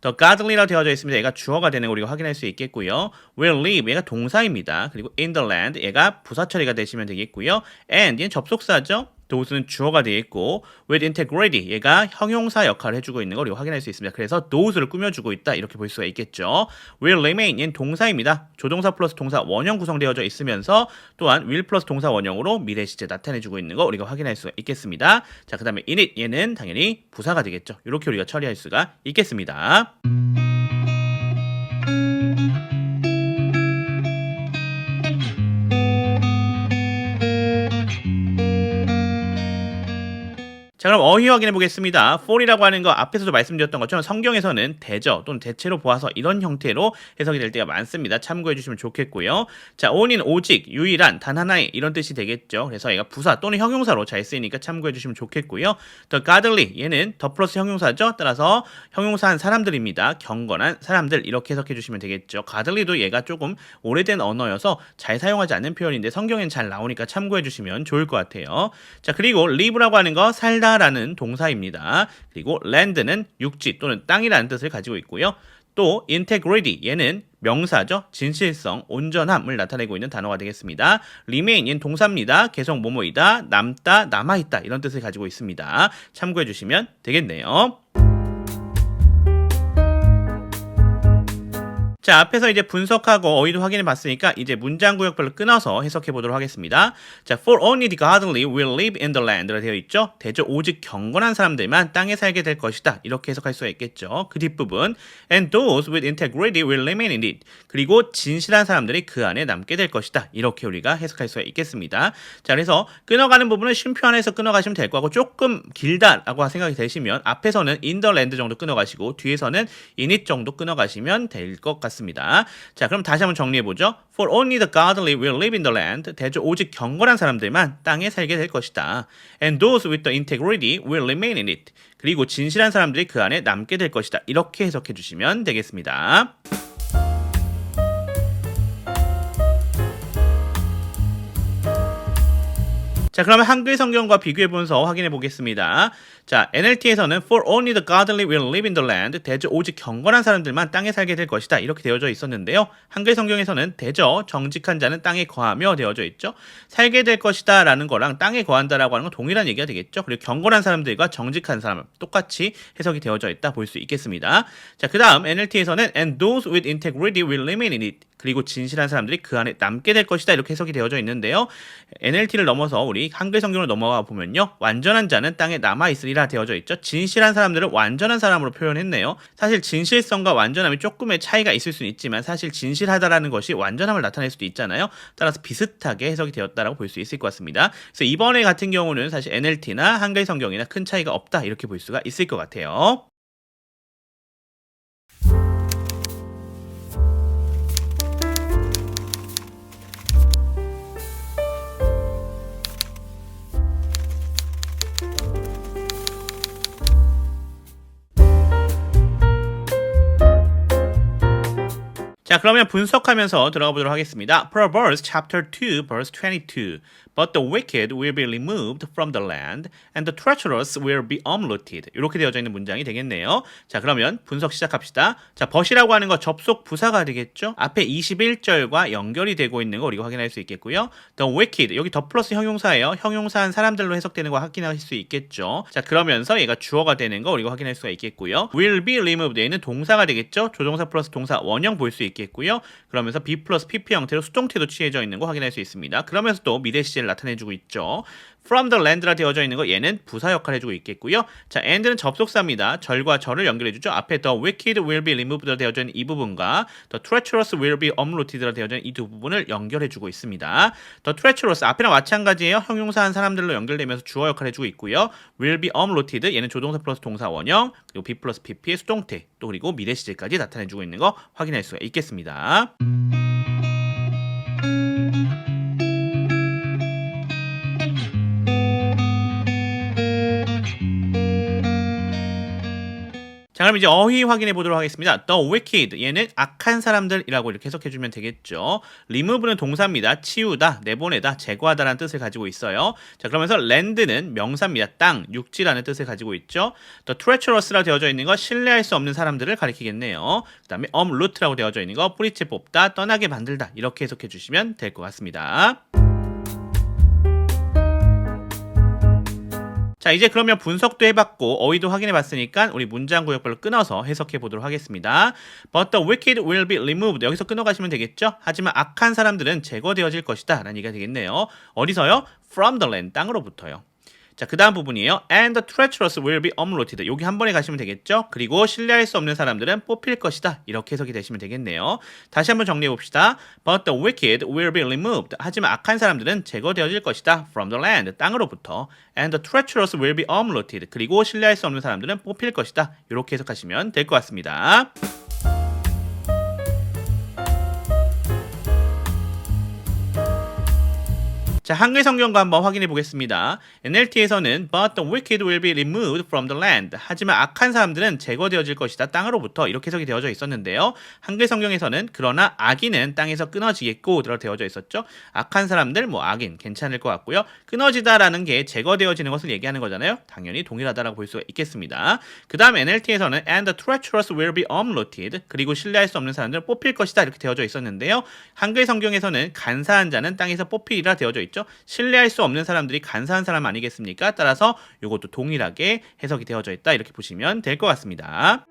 The godly라고 되어져 있습니다. 얘가 주어가 되는 거 우리가 확인할 수 있겠고요. Will live 얘가 동사입니다. 그리고 in the land 얘가 부사 처리가 되시면 되겠고요. And 얘는 접속사죠. those는 주어가 되겠고 with integrity 얘가 형용사 역할을 해주고 있는 걸 우리가 확인할 수 있습니다. 그래서 those를 꾸며주고 있다 이렇게 볼 수가 있겠죠. will remain 얘는 동사입니다. 조동사 플러스 동사 원형 구성되어져 있으면서 또한 will 플러스 동사 원형으로 미래 시제 나타내주고 있는 거 우리가 확인할 수가 있겠습니다. 자, 그 다음에 in it 얘는 당연히 부사가 되겠죠. 이렇게 우리가 처리할 수가 있겠습니다. 자, 그럼 어휘 확인해 보겠습니다. for이라고 하는 거 앞에서도 말씀드렸던 것처럼 성경에서는 대저 또는 대체로 보아서 이런 형태로 해석이 될 때가 많습니다. 참고해 주시면 좋겠고요. 자, only는 오직, 유일한, 단 하나의 이런 뜻이 되겠죠. 그래서 얘가 부사 또는 형용사로 잘 쓰이니까 참고해 주시면 좋겠고요. the godly 얘는 더 플러스 형용사죠. 따라서 형용사한 사람들입니다. 경건한 사람들 이렇게 해석해 주시면 되겠죠. godly도 얘가 조금 오래된 언어여서 잘 사용하지 않는 표현인데 성경엔 잘 나오니까 참고해 주시면 좋을 것 같아요. 자, 그리고 live라고 하는 거 살다 라는 동사입니다. 그리고 land는 육지 또는 땅이라는 뜻을 가지고 있고요. 또 integrity 얘는 명사죠. 진실성, 온전함을 나타내고 있는 단어가 되겠습니다. remain 얘는 동사입니다. 계속 뭐뭐이다, 남다, 남아있다 이런 뜻을 가지고 있습니다. 참고해 주시면 되겠네요. 자, 앞에서 이제 분석하고 어휘도 확인해 봤으니까 이제 문장 구역별로 끊어서 해석해 보도록 하겠습니다. 자, for only the godly will live in the land라 되어 있죠. 대저 오직 경건한 사람들만 땅에 살게 될 것이다. 이렇게 해석할 수가 있겠죠. 그 뒷부분 and those with integrity will remain in it. 그리고 진실한 사람들이 그 안에 남게 될 것이다. 이렇게 우리가 해석할 수가 있겠습니다. 자, 그래서 끊어가는 부분은 쉼표 안에서 끊어가시면 될 거고 조금 길다라고 생각이 되시면 앞에서는 in the land 정도 끊어가시고 뒤에서는 in it 정도 끊어가시면 될 것 같습니다. 왔습니다. 자, 그럼 다시 한번 정리해보죠. For only the godly will live in the land. 대저 오직 경건한 사람들만 땅에 살게 될 것이다. And those with the integrity will remain in it. 그리고 진실한 사람들이 그 안에 남게 될 것이다. 이렇게 해석해 주시면 되겠습니다. 자, 그러면 한글 성경과 비교해보면서 확인해 보겠습니다. 자, NLT에서는 For only the godly will live in the land. 대저 오직 경건한 사람들만 땅에 살게 될 것이다. 이렇게 되어져 있었는데요. 한글 성경에서는 대저 정직한 자는 땅에 거하며 되어져 있죠. 살게 될 것이다 라는 거랑 땅에 거한다라고 하는 건 동일한 얘기가 되겠죠. 그리고 경건한 사람들과 정직한 사람 똑같이 해석이 되어져 있다 볼 수 있겠습니다. 자, 그 다음 NLT에서는 And those with integrity will remain in it. 그리고 진실한 사람들이 그 안에 남게 될 것이다. 이렇게 해석이 되어져 있는데요. NLT를 넘어서 우리 한글 성경으로 넘어가 보면요. 완전한 자는 땅에 남아있으리라 되어져 있죠. 진실한 사람들은 완전한 사람으로 표현했네요. 사실 진실성과 완전함이 조금의 차이가 있을 수는 있지만 사실 진실하다라는 것이 완전함을 나타낼 수도 있잖아요. 따라서 비슷하게 해석이 되었다라고 볼 수 있을 것 같습니다. 그래서 이번에 같은 경우는 사실 NLT나 한글 성경이나 큰 차이가 없다. 이렇게 볼 수가 있을 것 같아요. 자, 그러면 분석하면서 들어가 보도록 하겠습니다. Proverbs chapter 2 verse 22. But the wicked will be removed from the land and the treacherous will be uprooted. 이렇게 되어져 있는 문장이 되겠네요. 자, 그러면 분석 시작합시다. 자, but이라고 하는 거 접속 부사가 되겠죠? 앞에 21절과 연결이 되고 있는 거 우리가 확인할 수 있겠고요. The wicked, 여기 더 플러스 형용사예요. 형용사한 사람들로 해석되는 거 확인할 수 있겠죠. 자, 그러면서 얘가 주어가 되는 거 우리가 확인할 수가 있겠고요. will be removed, 얘는 동사가 되겠죠? 조동사 플러스 동사 원형 볼 수 있겠고요. 그러면서 be 플러스 pp 형태로 수동태도 취해져 있는 거 확인할 수 있습니다. 그러면서 또 미래 시제를 나타내주고 있죠. From the land라 되어져 있는 거 얘는 부사 역할을 해주고 있겠고요. 자, and는 접속사입니다. 절과 절을 연결해주죠. 앞에 the wicked will be removed라 되어져 있는 이 부분과 the treacherous will be uprooted라 되어져 있는 이 두 부분을 연결해주고 있습니다. the treacherous 앞이랑 마찬가지예요. 형용사한 사람들로 연결되면서 주어 역할을 해주고 있고요. will be uprooted 얘는 조동사 플러스 동사 원형 그리고 be 플러스 pp의 수동태 또 그리고 미래 시제까지 나타내주고 있는 거 확인할 수가 있겠습니다. 자, 그럼 이제 어휘 확인해 보도록 하겠습니다. The wicked, 얘는 악한 사람들이라고 이렇게 해석해주면 되겠죠. remove는 동사입니다. 치우다, 내보내다, 제거하다라는 뜻을 가지고 있어요. 자, 그러면서 land는 명사입니다. 땅, 육지라는 뜻을 가지고 있죠. The treacherous라고 되어져 있는 거 신뢰할 수 없는 사람들을 가리키겠네요. 그 다음에 uproot라고 되어져 있는 거 뿌리째 뽑다, 떠나게 만들다 이렇게 해석해 주시면 될 것 같습니다. 자, 이제 그러면 분석도 해봤고 어휘도 확인해봤으니까 우리 문장 구역별로 끊어서 해석해 보도록 하겠습니다. But the wicked will be removed. 여기서 끊어가시면 되겠죠? 하지만 악한 사람들은 제거되어질 것이다 라는 얘기가 되겠네요. 어디서요? From the land, 땅으로부터요. 자, 그 다음 부분이에요. And the treacherous will be uprooted. 여기 한 번에 가시면 되겠죠? 그리고 신뢰할 수 없는 사람들은 뽑힐 것이다. 이렇게 해석이 되시면 되겠네요. 다시 한번 정리해 봅시다. But the wicked will be removed. 하지만 악한 사람들은 제거되어질 것이다. From the land, 땅으로부터. And the treacherous will be uprooted. 그리고 신뢰할 수 없는 사람들은 뽑힐 것이다. 이렇게 해석하시면 될 것 같습니다. 자, 한글 성경과 한번 확인해 보겠습니다. NLT에서는 But the wicked will be removed from the land. 하지만 악한 사람들은 제거되어질 것이다. 땅으로부터 이렇게 해석이 되어져 있었는데요. 한글 성경에서는 그러나 악인은 땅에서 끊어지겠고 들어 되어져 있었죠. 악한 사람들, 악인 괜찮을 것 같고요. 끊어지다라는 게 제거되어지는 것을 얘기하는 거잖아요. 당연히 동일하다라고 볼 수가 있겠습니다. 그 다음 NLT에서는 And the treacherous will be uprooted. 그리고 신뢰할 수 없는 사람들은 뽑힐 것이다. 이렇게 되어져 있었는데요. 한글 성경에서는 간사한 자는 땅에서 뽑히리라 되어져 있죠. 신뢰할 수 없는 사람들이 간사한 사람 아니겠습니까? 따라서 이것도 동일하게 해석이 되어져 있다 이렇게 보시면 될 것 같습니다.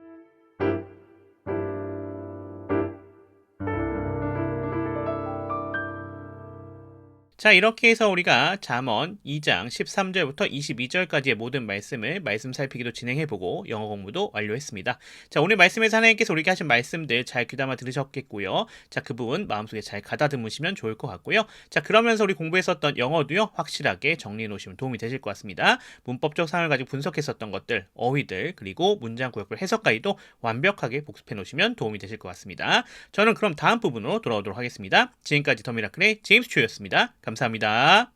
자, 이렇게 해서 우리가 잠언 2장 13절부터 22절까지의 모든 말씀을 말씀 살피기도 진행해보고 영어 공부도 완료했습니다. 자, 오늘 말씀에서 하나님께서 우리에게 하신 말씀들 잘 귀담아 들으셨겠고요. 자, 그 부분 마음속에 잘 가다듬으시면 좋을 것 같고요. 자, 그러면서 우리 공부했었던 영어도요, 확실하게 정리해 놓으시면 도움이 되실 것 같습니다. 문법적 상황을 가지고 분석했었던 것들, 어휘들, 그리고 문장 구역별 해석까지도 완벽하게 복습해 놓으시면 도움이 되실 것 같습니다. 저는 그럼 다음 부분으로 돌아오도록 하겠습니다. 지금까지 더 미라클의 제임스 초였습니다. 감사합니다.